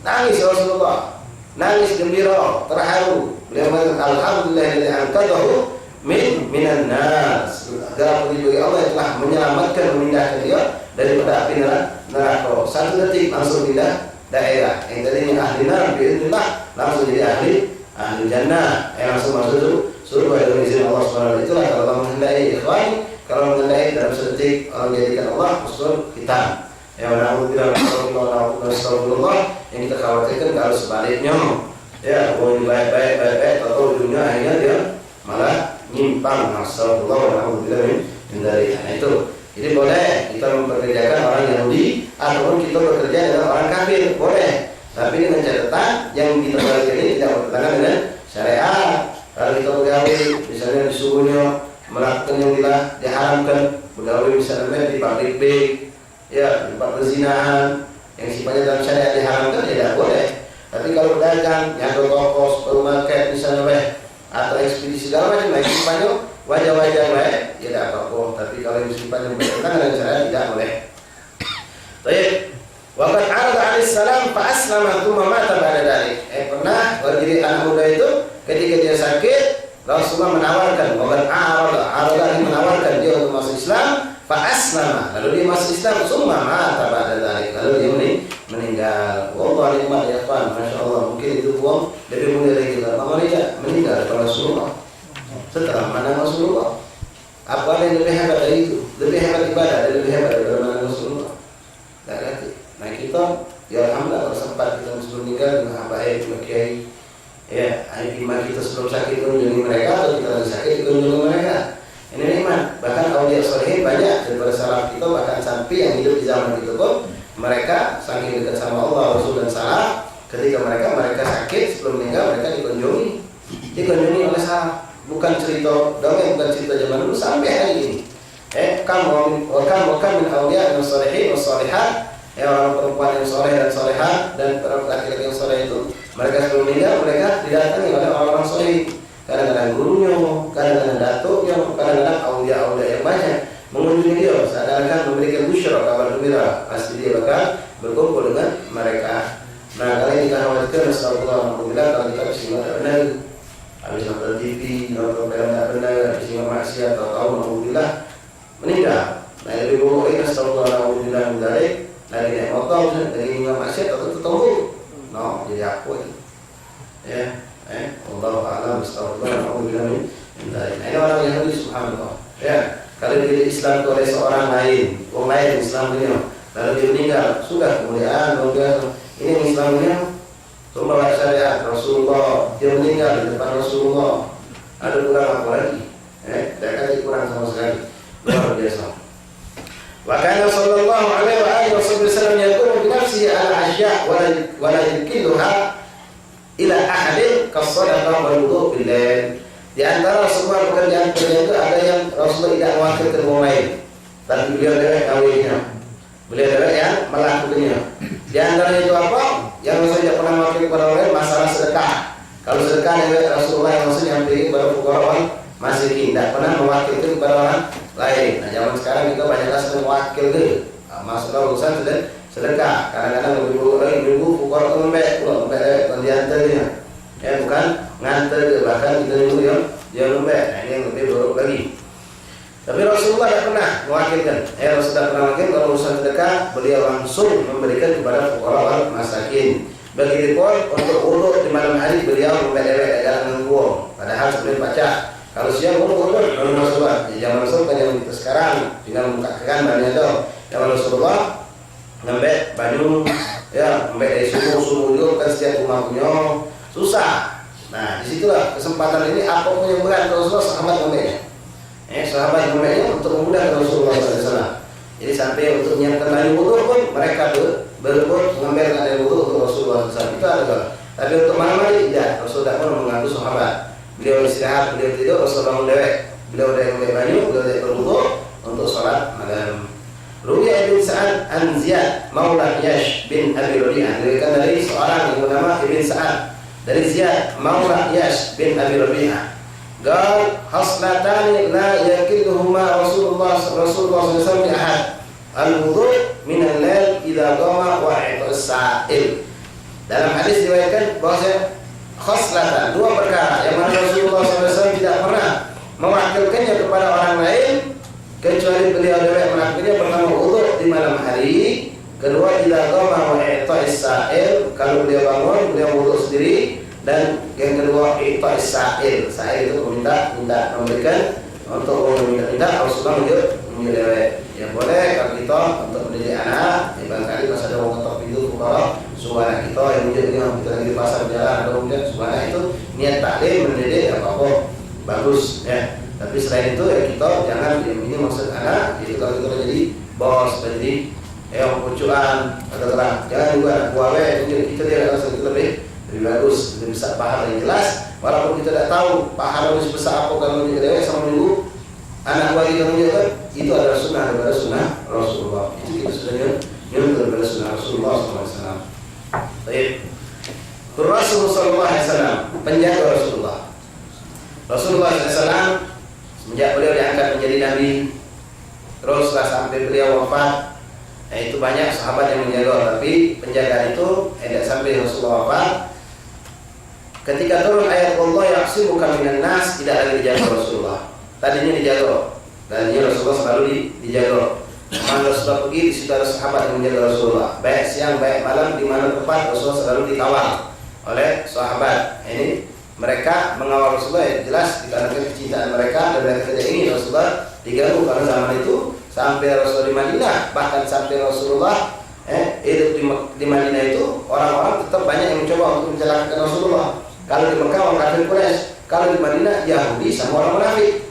nangis Rasulullah, nangis gembira, terharu. Beliau mengatakan alhamdulillahilladzi anqadhahu minan nas. Segala puji bagi Allah yang telah menyelamatkan, memindahkan dia daripada api neraka. Satu detik langsung pindah daerah. Yang tadinya ahli neraka, biidznillah langsung jadi ahli jannah, langsung masuk surga dengan izin Allah SWT. Itulah kalau Allah menghendaki ikhwan, kalau menghendaki dalam sedetik Allah jadikan Allah usul hitam. Yang astagfirullah, yang kita khawatirkan kalau sebaliknya, ya, mau baik, atau ujungnya akhirnya dia malah nyimpang. Astagfirullah min dzalik. Nah itu. Jadi boleh kita memperkerjakan orang Yahudi ataupun kita bekerja dengan orang kafir, boleh. Tapi dengan catatan yang kita balik ini tidak bertentangan dengan syariat. Kalau kita pegawai, misalnya disuruhnya melakukan yang diharamkan, pegawai misalnya di pabrik B, ya di tempat perzinahan, yang sifatnya dalam syariat diharamkan, tidak boleh. Tapi kalau pedagang, nyangka toko, supermarket misalnya, atau ekspedisi segala macam, nah sifatnya wajah-wajah baik, ya tidak apa-apa. Tapi kalau yang sifatnya bertentangan dengan syariat tidak boleh. Baik. Waqad 'arada 'alaihi salam fa aslama tsumma mata ba'da dzalik. Pernah jadi anak muda itu ketika dia sakit, Rasulullah menawarkan, waqad 'arada menawarkan dia untuk masuk Islam, fa aslama. Lalu dia masuk Islam, tsumma mata ba'da dzalik. Lalu dia meninggal. Wallahu a'lam ya ikhwan, masyaallah. Mungkin itu buang lebih mulia lagi kita. Mereka meninggal karena Rasulullah. Setelah mana Rasulullah? Apa yang lebih hebat dari itu? Lebih hebat ibadah, lebih hebat daripada mana Rasulullah? Tak ngerti. Nah kita, ya alhamdulillah kalau sempat kita sebelum meninggal dengan habaib, dengan kiai, ya, iman kita sebelum sakit mengunjungi mereka atau kita lagi sakit mengunjungi mereka. Ini nikmat. Bahkan aulia sholihin banyak daripada salaf kita, bahkan sampai yang hidup di zaman kita pun mereka saking dekat sama Allah, Rasul dan salaf. Ketika mereka sakit sebelum meninggal mereka dikunjungi oleh salaf. Bukan cerita dongeng, bukan cerita zaman dulu sampai hari ini. Kam min aulia sholihin wassalihat. Ya, orang perempuan yang soleh dan soleha dan para laki-laki yang soleh itu mereka sebelum meninggal mereka didatangi oleh orang-orang soleh, kadang-kadang gurunya, kadang-kadang datuknya, kadang-kadang aulia yang banyak mengunjungi dia seakan-akan memberikan busyra, kabar gembira, pasti dia bakal berkumpul dengan mereka. Nah, kali ini kita khawatirkan alhamdulillah kalau kita bersimak benar, habis nonton TV, nonton film tak benar, habis simak maksiat atau alhamdulillah meninggal. Nah, lebih buruk ini alhamdulillah mendarik. Lagi naik motor, lagi nggak maksiat atau tertunggu, no, jadi aku itu, ya, Allahu a'lam, astagfirullah, alhamdulillah. Nah, ini orang Yahudi subhanallah, ya, kalau dia Islam itu oleh seorang lain, orang lain Islam ini, lalu dia meninggal, sudah kemuliaan, ini Islamnya, semua syariat Rasulullah, dia meninggal di depan Rasulullah, ada kurang apa lagi, tidak ada kurang sama sekali, luar biasa. Wa kana sallallahu alaihi wa alihi wasallam yaqulu bi nafsihi ala asya' wa la yukilluha ila ahadin kas-sadaqah wal wudu' bil lail. Di antara semua pekerjaan itu ada yang Rasulullah tidak mewakilkan orang lain, tapi beliau yang melakukannya. Di antara itu apa? Yang Rasulullah tidak pernah mewakilkan kepada orang lain, masalah sedekah. Kalau sedekah yang Rasulullah yang Rasul nyampaikan kepada fuqara masih tidak pernah mewakilkan kepada orang lain. Nah, zaman sekarang kita banyak sedang wakil ke, masalah urusan sedekah. Kadang-kadang ibu fuqara itu lembek, diantaranya. bukan nganter, bahkan kita dulu yang lembek. Nah, ini yang lebih buruk lagi. Tapi Rasulullah tidak pernah mewakilkan. Rasulullah pernah mewakilkan kalau urusan sedekah, beliau langsung memberikan kepada fuqara wal masakin. Begitupun untuk wudu di malam hari beliau membelewek dalam mengguang. Padahal sebelum baca, kalau siang wudu lalu Rasulullah. Jangan Rasul kan yang kita sekarang tinggal membukakan banyak itu. Yang Rasulullah ngambil banyu, ngambil dari sumur itu kan setiap rumah punya susah. Nah disitulah kesempatan ini apapun yang berat Rasulullah sahabat ngambilnya. Sahabat ngambilnya untuk memudahkan Rasulullah SAW. Jadi sampai untuk menyiapkan banyu wudu pun mereka berebut mengambil air wudu untuk Rasulullah SAW. Itu adalah. Tapi untuk malam hari tidak. Rasulullah pun mengganggu sahabat. Beliau istirahat, beliau tidur, Rasulullah mendewek. Beliau dari mengambil banyu, beliau dari berwudu untuk sholat malam. Ruwiya bin Sa'ad an Ziyad Maula Yash bin Abi Rabi'ah, diriwayatkan dari seorang yang bernama Ibn Sa'ad dari Ziyad Maula Yash bin Abi Rabi'ah. Qal haslatani la yakilluhuma Rasulullah sallallahu alaihi wasallam ahad. Al-wudu min al-lail idza qama wa i'tas sa'il. Dalam hadis diriwayatkan bahwa khaslatan, dua perkara yang mana Rasulullah SAW tidak pernah mewakilkannya kepada orang lain kecuali beliau melakukannya. Pertama wudu di malam hari, kedua idza qama wa i'tas sa'il, kalau beliau bangun beliau wudu sendiri, dan yang kedua i'tas sa'il. Sa'il itu minta memberikan, untuk meminta Rasulullah menyeleweng. Ya boleh kalau kita untuk mendidik anak, barangkali pas ada orang ketok pintu fuqara, suruh anak kita yang kita lagi di pasar jalan atau kemudian suruh anak itu niat taklim mendidik apa bagus ya. Tapi selain itu kita jangan ini maksud anak itu kalau kita jadi bos, jadi pucuan atau terang, jangan juga anak buah kita tidak langsung lebih bagus, lebih besar pahala yang jelas. Walaupun kita tidak tahu pahala lebih besar apa kalau menjadi sama dulu anak buah kita menjadi itu adalah sunnah daripada sunnah Rasulullah. Itu kita sudah nyuruh daripada sunnah Rasulullah SAW. Baik. Rasulullah SAW, penjaga Rasulullah. Rasulullah SAW semenjak beliau diangkat menjadi nabi, teruslah sampai beliau wafat. Itu banyak sahabat yang menjaga, tapi penjagaan itu tidak sampai Rasulullah wafat. Ketika turun ayat Allah ya'simuka minan nas, tidak lagi dijaga Rasulullah. Tadinya dijaga, tadinya Rasulullah selalu dijaga. Mana Rasulullah pergi, di situ ada sahabat yang menjaga Rasulullah. Baik siang, baik malam, di mana tempat Rasulullah selalu dikawal oleh sahabat. Ini mereka mengawal Rasulullah, ya jelas dikarenakan kecintaan mereka dan mereka tidak ingin Rasulullah diganggu, karena zaman itu sampai Rasulullah di Madinah, bahkan sampai Rasulullah hidup di Madinah itu orang-orang tetap banyak yang mencoba untuk mencelakakan Rasulullah. Kalau di Mekah orang kafir Quraisy, kalau di Madinah Yahudi sama orang munafik.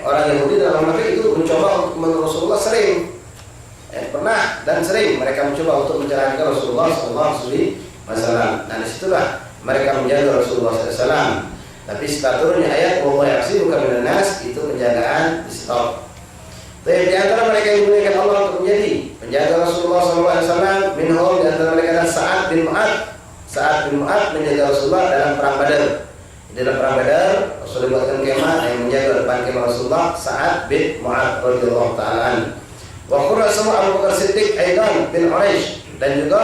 Orang Yahudi dan orang munafik itu mencoba untuk menurut Rasulullah sering, pernah dan sering mereka mencoba untuk mencelakakan Rasulullah SAW. Nah disitulah mereka menjaga Rasulullah SAW. Tapi setelah turunnya ayat "Wallahu ya'simuka minan nas", itu penjagaan di stop. Tapi di antara mereka yang dimuliakan Allah untuk menjadi penjaga Rasulullah SAW, minhum di antara mereka adalah Sa'ad bin Mu'adz. Sa'ad bin Mu'adz menjaga Rasulullah dalam perang Badar. Di dalam perang Badar, Rasulullah buatkan kemah yang menjaga depan kemah Rasulullah, Sa'ad bin Mu'adz radhiyallahu ta'ala. Wa qurra sama Abu Bakar Siddiq aidan bin Quraisy, dan juga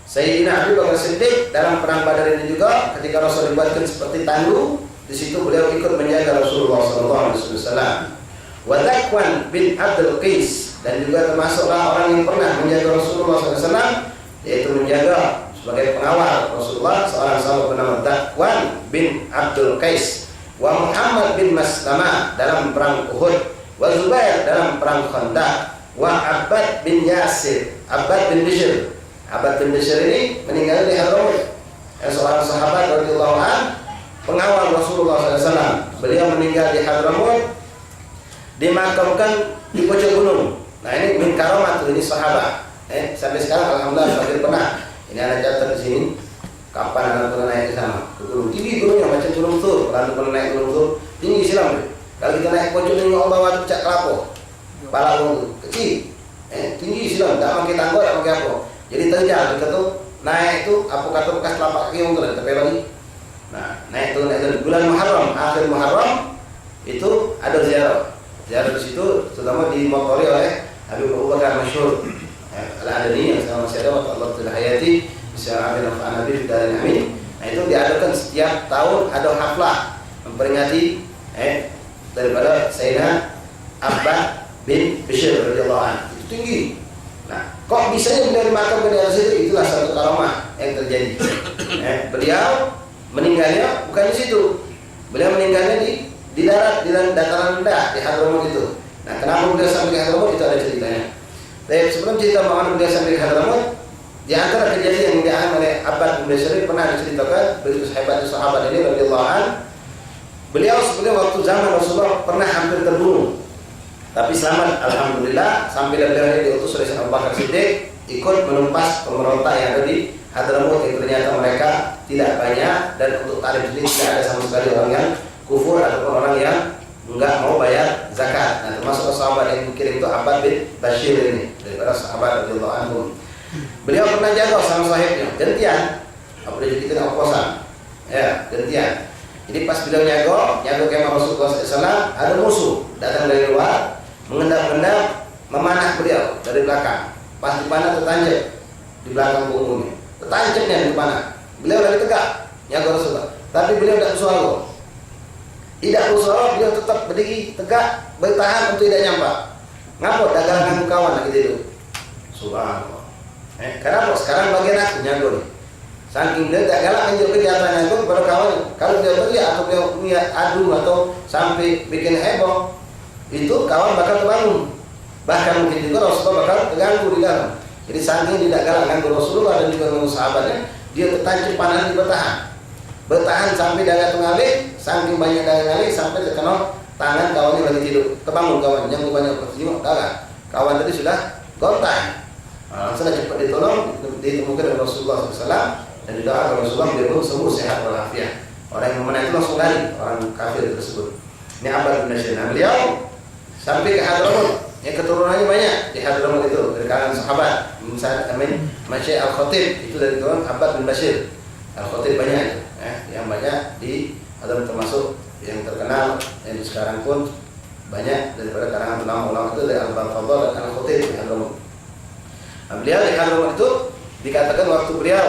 Sayyidina Abu Bakar Siddiq dalam perang Badar ini juga ketika Rasul dibuatkan seperti tandu, di situ beliau ikut menjaga Rasulullah SAW. Wa Zakwan bin Abdul Qais, dan juga termasuklah orang yang pernah menjaga Rasulullah SAW, yaitu menjaga sebagai pengawal Rasulullah seorang sahabat bernama Zakwan bin Abdul Qais. Wa Muhammad bin Maslamah dalam perang Uhud, wa Zubair dalam perang Khandaq, wa Abbad bin Yasir, Abbad bin Bishr. Abbad bin Bishr ini meninggal di Hadramut, seorang sahabat radhiyallahu anhu, pengawal Rasulullah SAW. Beliau meninggal di Hadramut, dimakamkan di puncak gunung. Nah ini min karamat, ini sahabat. Sampai sekarang alhamdulillah hampir pernah. Ini ada catat di sini. Kapan anak pernah naik ke sana? Ke gunung tinggi, gunungnya macam gunung Tur. Kalau pernah naik gunung Tur tinggi silam. Kalau kita naik puncak ini Allah bawa puncak kelapa, kepala gunung kecil, tinggi silam. Tak pakai tangga, tak pakai apa. Jadi terjal kita tuh naik itu apa kata bekas telapak kaki yang terus tapi lagi. Nah naik itu bulan Muharram, akhir Muharram itu ada ziarah. Ziarah di situ terutama dimotori oleh Habib Abu Bakar masyhur Al-Adani yang sekarang masih ada, Allah Ta'ala hayati bisa ambil manfaat Nabi dan amin. Nah itu diadakan setiap tahun, ada haflah memperingati daripada Sayyidina Abbad bin Bishr radhiyallahu anhu. Itu tinggi. Nah, kok bisanya beliau dimakamkan di atas itu? Itulah satu karamah yang terjadi. Beliau meninggalnya bukan di situ. Beliau meninggalnya di darat, di dataran rendah, di Hadramut itu. Nah, kenapa beliau sampai ke Hadramut itu ada ceritanya. Tapi sebelum cerita bagaimana beliau sampai ke Hadramut, di antara kejadian yang dialami oleh Abbad bin Bishr pernah diceritakan begitu hebatnya sahabat ini radhiyallahu anhu. Beliau sebelum waktu zaman Rasulullah pernah hampir terbunuh. Tapi selamat alhamdulillah sampai beliau diutus oleh Abu Bakar Siddiq ikut menumpas pemberontak yang ada di Hadramut yang ternyata mereka tidak banyak dan untuk tarikh ini tidak ada sama sekali orang yang kufur ataupun orang yang enggak mau bayar zakat. Nah, termasuk sahabat yang dikirim itu Abbad bin Bishr ini daripada sahabat radhiyallahu anhu. Beliau pernah jaga sama sahibnya gantian. Apa dia kita oposan? Ya, gantian. Jadi pas beliau nyago kemah Rasulullah SAW, ada musuh datang dari luar, mengendap-endap, memanah beliau dari belakang. Pas dipanah tertancap di belakang punggungnya, tertancapnya di panah. Beliau lagi tegak, nyago Rasulullah. Tapi beliau tidak bersuara, beliau tetap berdiri tegak, bertahan untuk tidak nyampak. Ngapa dagangan kawan lagi itu? Subhanallah. Kenapa? Sekarang bagian aku nyago nih. Saking dia tak galak anjur kejahatannya itu kepada kawan. Kalau dia teriak atau dia punya adu atau sampai bikin heboh, itu kawan bakal terbangun. Bahkan mungkin juga Rasulullah bakal terganggu di dalam. Jadi saking tidak galak ganggu Rasulullah dan juga ganggu sahabatnya, dia tertancap panah di bertahan sampai dada tengalik, saking banyak dada tengalik sampai terkena tangan kawannya lagi tidur. Terbangun kawan yang banyak berjimat darah. Kawan tadi sudah gontai. Langsung cepat ditolong, ditemukan oleh Rasulullah SAW. Dan didoakan Rasulullah dia pun sembuh sehat walafiat. Orang yang memenang itu langsung lari, orang kafir tersebut. Ini Abbad bin Bishr. Nah, beliau sampai ke Hadramut. Yang keturunannya banyak di Hadramut itu dari kalangan sahabat. Misalnya Masy Al-Khatib itu dari turunan Abbad bin Bishr. Al-Khatib banyak itu, yang banyak di Hadramut termasuk yang terkenal yang di sekarang pun banyak daripada kalangan ulama-ulama itu dari Al-Fadl dan Al-Khatib di Hadramut. Nah, beliau di Hadramut itu dikatakan waktu beliau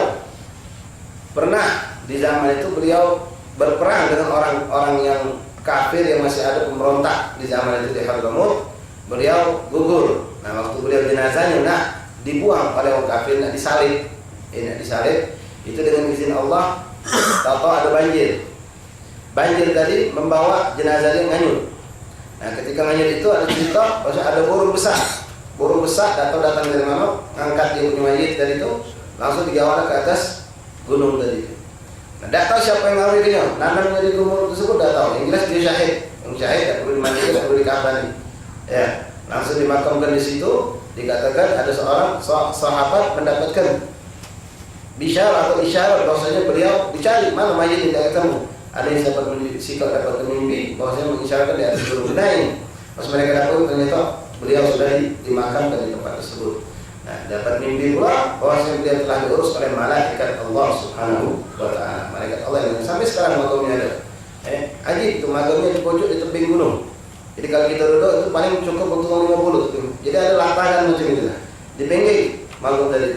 pernah di zaman itu beliau berperang dengan orang-orang yang kafir yang masih ada pemberontak di zaman itu di Hadramut. Beliau gugur. Nah, waktu beliau jenazahnya nak dibuang oleh orang kafir, nak disalib. Nak disalib itu dengan izin Allah. Tahu ada banjir. Banjir tadi membawa jenazahnya nganyut. Nah, ketika nganyut itu ada cerita bahwa ada burung besar. Burung besar datang dari mana? Angkat dia punya mayit dari itu, langsung digawana ke atas gunung tadi. Nah, tidak tahu siapa yang ngambil dia. Nanamnya di gunung tersebut tidak tahu. Yang jelas dia syahid. Yang syahid tidak perlu dimandikan, tidak perlu dikafani. Ya, langsung dimakamkan di situ. Dikatakan ada seorang sahabat mendapatkan isyarat bahwasanya beliau dicari mana mayit tidak ketemu. Ada yang dapat dapat mimpi bahwasanya mengisyaratkan di atas gunung ini. Pas mereka dapat ternyata beliau sudah dimakamkan di tempat tersebut. Nah, dapat mimpi pula bahwasanya beliau telah diurus oleh malaikat Allah Subhanahu wa taala. Malaikat Allah yang sampai sekarang makamnya ada. Ajib itu makamnya di pojok di tebing gunung. Jadi kalau kita duduk itu paling cukup untuk 50. Jadi ada lapangan macam itu lah. Di pinggir makam tadi.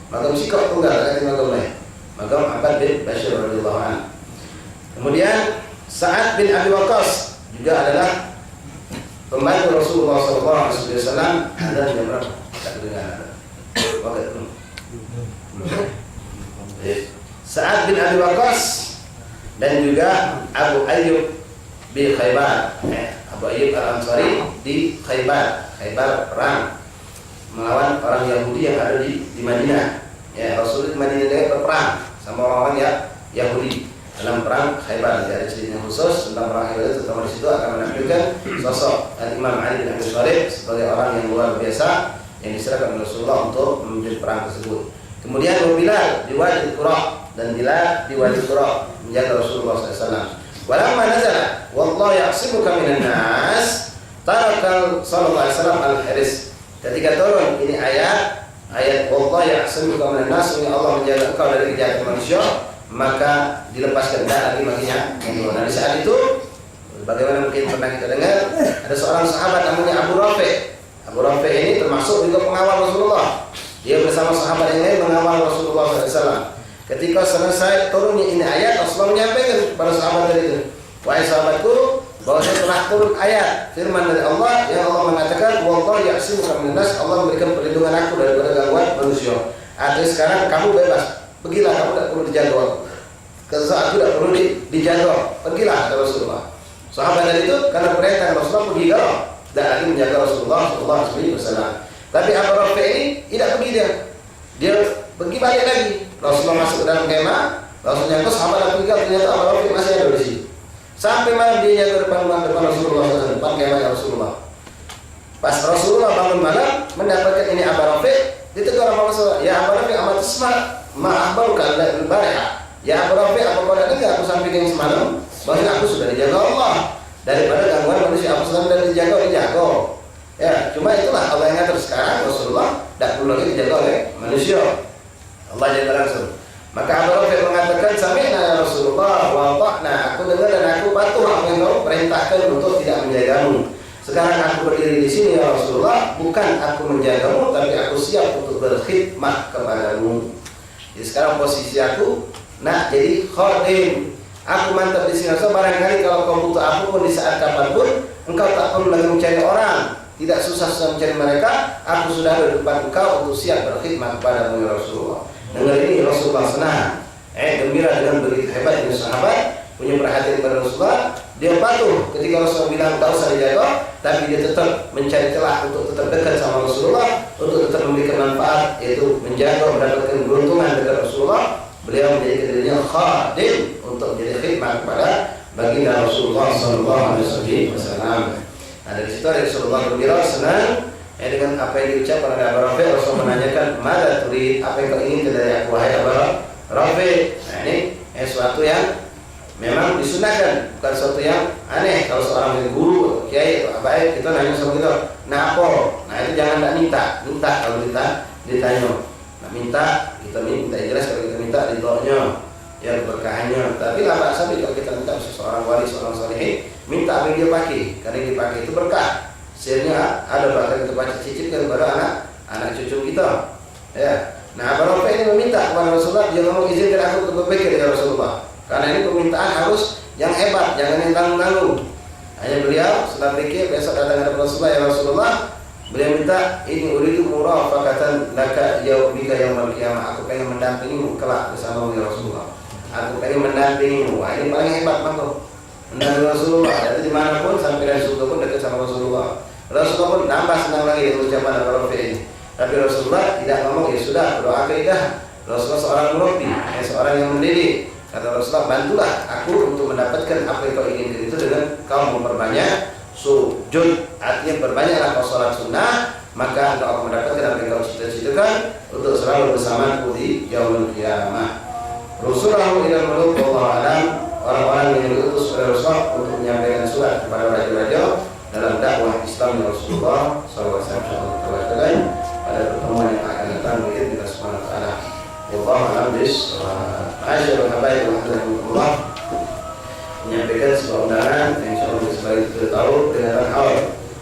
Makam sikap tunggal ada makam lain. Makam Abbad bin Bishr radhiyallahu anhu. Kemudian Sa'ad bin Abi Waqqas juga adalah pembantu Rasulullah SAW. Ada yang berapa? Tak dengar. Sa'ad bin Abi Waqqas dan juga Abu Ayyub bin Khaybar. Abu Ayyub Al-Ansari di Khaybar perang melawan orang Yahudi yang ada di Madinah. Ya, Rasul di Madinah dia berperang sama orang-orang Yahudi dalam perang Khaybar. Ada cerita khusus tentang perang Khaybar, terutama di situ akan menampilkan sosok Imam Ali bin Abi Thalib sebagai orang yang luar biasa yang diserahkan oleh Rasulullah untuk memimpin perang tersebut. Kemudian Bilal di Wadi Qura dan Bilal di Wadi Qura menjaga Rasulullah SAW. Walamma nazala wallahu ya'simuka minan nas tarakal sallallahu alaihi wasallam al-hirs. Ketika turun ini ayat wallahu ya'simuka minan nas, ini Allah menjaga engkau dari kejahatan manusia, maka dilepaskan lagi makinya. Nah, di saat itu bagaimana mungkin pernah kita dengar ada seorang sahabat namanya Abu Rafi'. Abu Rafi' ini termasuk juga pengawal Rasulullah. Dia bersama sahabat yang lain mengawal Rasulullah SAW. Ketika selesai turunnya ini ayat, Rasulullah menyampaikan kepada sahabat itu, wahai sahabatku, bahwa telah turun ayat firman dari Allah yang Allah mengatakan, wallahu ya'simuka minan nas, Allah memberikan perlindungan aku daripada gangguan manusia. Artinya sekarang kamu bebas, pergilah, kamu tidak perlu dijaga. Kata aku tidak perlu dijaga, pergilah kata Rasulullah. Sahabat dari itu karena perintah Rasulullah pergi kalau tidak lagi menjaga Rasulullah Sallallahu Alaihi Wasallam. Tapi Abu Rafi ini tidak pergi dia pergi balik lagi. Rasulullah masuk ke dalam kemah, Rasulullah nyangkut, sahabat pergi kalau ternyata Abu Rafi masih ada di sini. Sampai malam dia jaga depan Rasulullah SAW, depan kemahnya Rasulullah. Pas Rasulullah bangun malam mendapatkan ini Abu Rafi, ditegur sama Rasulullah, ya Abu Rafi amat smart, maafbaru kalau bariha. Ya Abu Rafi, apa kau tidak dengar aku sampaikan semalam bahwa aku sudah dijaga Allah daripada gangguan manusia. Aku sudah dijaga. Ya, cuma itulah Allah yang ngatur. Sekarang Rasulullah tidak perlu lagi dijaga oleh manusia. Allah jaga langsung. Maka Abu Rafi mengatakan, sami'na ya Rasulullah wa ta'na, aku dengar dan aku patuh apa yang kau perintahkan untuk tidak menjagamu. Sekarang aku berdiri di sini ya Rasulullah, bukan aku menjagamu, tapi aku siap untuk berkhidmat kepadamu. Jadi sekarang posisi aku nak jadi khadim. Aku mantap di sini. So, barangkali kalau kau butuh aku pun di saat kapanpun, engkau tak perlu lagi mencari orang. Tidak susah mencari mereka. Aku sudah ada di depan engkau untuk siap berkhidmat kepada Rasulullah. Dengar ini Rasulullah senang, gembira dengan begitu hebatnya sahabat, punya perhatian kepada Rasulullah. Dia patuh ketika Rasulullah bilang tak usah dijaga, tapi dia tetap mencari celah untuk tetap dekat sama Rasulullah, untuk tetap memberikan manfaat, yaitu menjaga, mendapatkan keberuntungan dari Rasulullah. Beliau menjadi dirinya khadim untuk menjadi khidmat kepada baginda Rasulullah Sallallahu Alaihi Wasallam. Nah, dari situ Rasulullah gembira, senang dengan apa yang diucapkan oleh Abu Rafi. Rasul menanyakan, "Mada turid? Apa yang kau inginkan dari aku, wahai Abu Rafi?" Nah, ini sesuatu yang memang disunahkan, bukan sesuatu yang aneh. Kalau seorang menjadi guru, kiai atau apa, kita nanya sama kita, "Nah apa?" Nah, itu jangan tak minta kalau kita ditanya. Nah, minta jelas kalau kita minta ridhonya, ya berkahnya. Tapi lah Pak Sabi, kalau kita minta seseorang wali, seorang saleh, minta apa yang dia pakai, karena yang dipakai itu berkah. Sehingga ada bahkan kita baca cicipkan kepada anak cucu kita. Ya. Nah, Abu Rafi ini meminta kepada Rasulullah, dia ngomong izinkan aku untuk berpikir dengan Rasulullah. Karena ini permintaan harus yang hebat, jangan yang tanggung-tanggung. Hanya beliau setelah pikir, besok datang kepada Rasulullah, ya Rasulullah, beliau minta, ini uridu murafaqatan laka yaumika yaumil qiyamah. Aku pengen mendampingimu kelak bersama ya Rasulullah. Aku pengen mendampingimu. Wah, ini paling hebat mangko. Mendampingi Rasulullah. Jadi dimanapun sampai dari surga pun dekat sama Rasulullah. Rasulullah pun nambah senang lagi dengan ucapan Abu Rafi ini. Tapi Rasulullah tidak ngomong, ya sudah, doa kaidah. Rasulullah seorang murabbi, seorang yang mendidik. Kata Rasulullah, bantulah aku untuk mendapatkan apa yang kau inginkan itu dengan kau memperbanyak sujud. Artinya perbanyaklah kau sholat sunnah, maka engkau akan mendapatkan apa yang kau cita-citakan untuk selalu bersamaku di yaumul qiyamah. Rasulullah ilal muluk wallahu alam. Orang-orang yang diutus oleh Rasulullah untuk menyampaikan surat kepada raja-raja dalam dakwah Islam Rasulullah SAW pada pertemuan yang akan datang begitu kita subhanahu wa ta'ala. Wallahu a'lam bishawab. Asyhadu an la ilaha illallah, menyampaikan sebuah undangan yang insyaallah sebagai kita tahu peringatan awal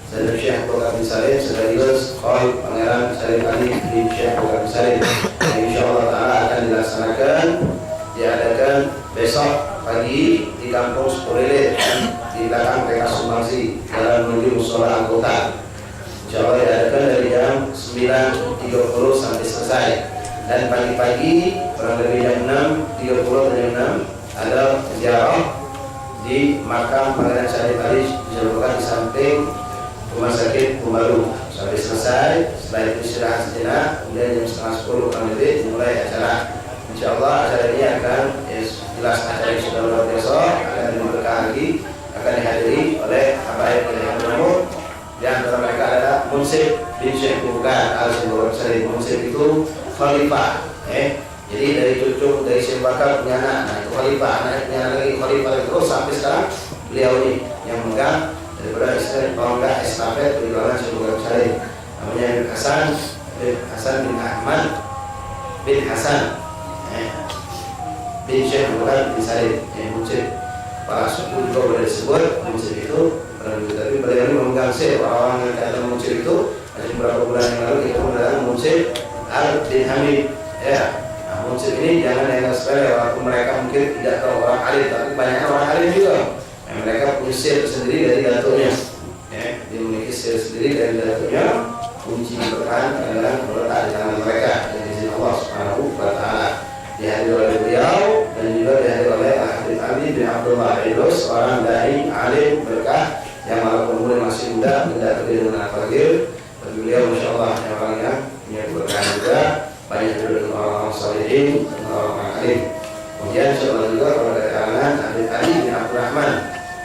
dari Syekh Bakar bin Salim sekaligus Khalid Pangeran Salim Ali bin Syekh Bakar bin Salim yang insyaallah ta'ala akan diadakan besok pagi di kampung Sukolele di belakang PK Sumbangsi dalam menuju musola anggota. Insyaallah diadakan dari jam 9.30 sampai selesai. Dan pagi-pagi kurang lebih jam 6.30 dan jam 6 ada ziarah di makam Pangeran Salim Ali dijadikan di samping rumah sakit Pembaru sampai selesai. Setelah itu istirahat sejenak, kemudian jam setengah 10 kurang lebih dimulai acara. Insyaallah acara ini akan jelas acara yang sudah luar biasa, akan diberkah lagi, akan dihadiri oleh habaib yang umum. Di antara mereka adalah Munsif bin Syekh Bukan Al-Syekh Salim. Munsif itu khalifah. Jadi dari cucu dari Syekh Bakar punya anak, nah itu khalifah, anaknya lagi khalifah terus sampai sekarang beliau ini yang memegang daripada istilah penggak estafet perjuangan Syekh Bakar Salim. Namanya Hasan bin Ahmad bin Hasan bin Syekh Bakar bin Salim. Munsif para suku juga boleh disebut Munsif itu. Tapi beliau ini memegang orang yang kata Munsif itu ada beberapa bulan yang lalu kita menggunakan Munsif Al bin Hamid. Ya, munsif ini jangan dianggap sepele, walaupun mereka mungkin tidak tahu orang alim, tapi banyak orang alim juga. Mereka punya sir sendiri dari datunya. Dia memiliki sir sendiri dari datunya. Kunci bertahan adalah berletak di tangan mereka dari izin Allah Subhanahu wa Ta'ala. Dihadiri oleh beliau dan juga dihadiri oleh Habib Ali bin Abdullah Idrus, seorang dai alim berkah yang walaupun umurnya masih muda tidak terbiasa dengan al-faqir, tapi beliau masya Allah yang orangnya punya berkah juga, banyak duduk dengan orang-orang salihin dan orang-orang alim. Kemudian insya Allah juga kalau dari kalangan Habib Ali bin Abdurrahman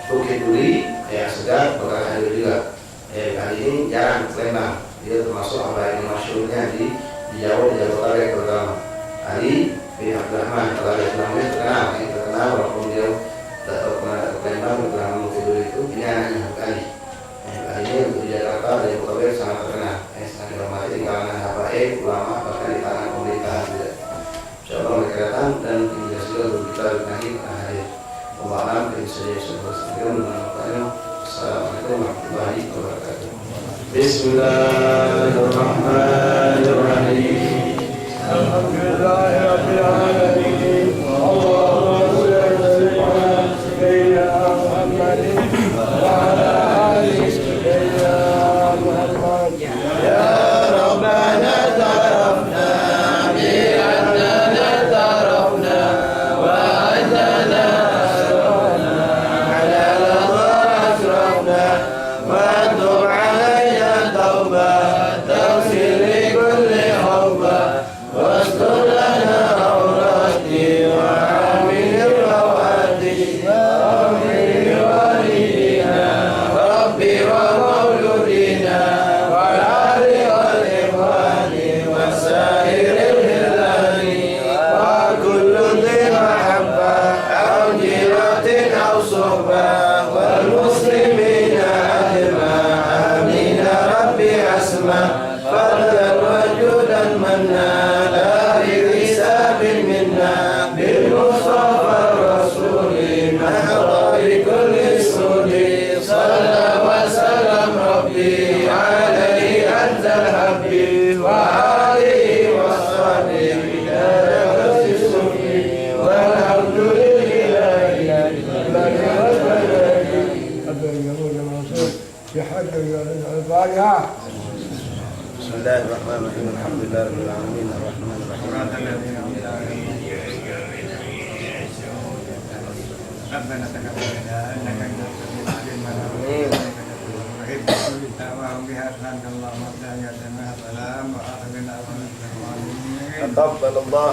Bukit Duri yang sedang berkah hadir juga. Kali ini jarang ke Lembang. Dia termasuk orang yang masyhurnya di Jawa, di Jabodetabek terutama. Ali bin Abdurrahman, kalau ada namanya terkenal, yang terkenal walaupun dia tidak tahu pernah ke Lembang, terkenal Mufidul itu, ini anaknya Ali. Ali ini untuk di Jakarta dan Jabodetabek sangat terkenal. Sangat dihormati di kalangan habaib, ulama, bahkan di kalangan pemerintahan juga. Insyaallah mereka datang dan tidak sudah untuk kita berkahi hadir. Allah alam, kita saja sudah bersedia. Assalamualaikum warahmatullahi wabarakatuh. Bismillahirrahmanirrahim. Alhamdulillahirabbil alamin. Allahumma shalli ala sayyidina Muhammadin wa ala ali sayyidina Muhammad. Ya Rabbana tarafna bi annana tarafna wa ajana asrafna ala asrafna wa tub alayna tawbah taghfir li kulli hawbah واستر لنا عوراتي وعامل رواتي واغفر لوالدينا ربي ومولودينا والآل والإخوان وسائر الهلال وكل ذي محبة أو جيرة أو صحبة والمسلمين أجمع آمين ربي أسمع فضلا وجودا منا بالمصطفى الرسول محضر كل سود صلى وسلم ربي عليه أنت الحبيب وآله وصحبه بدرجة السفل والحمد لله الفاتحة. بسم الله الرحمن الرحيم. الحمد لله رب العالمين الرحمن الرحيم. ربنا تقبل منا انك انت السميع العليم وحب كل دعواهم بها سبحانك اللهم وبحمدك سلام واخر دعوانا تقبل الله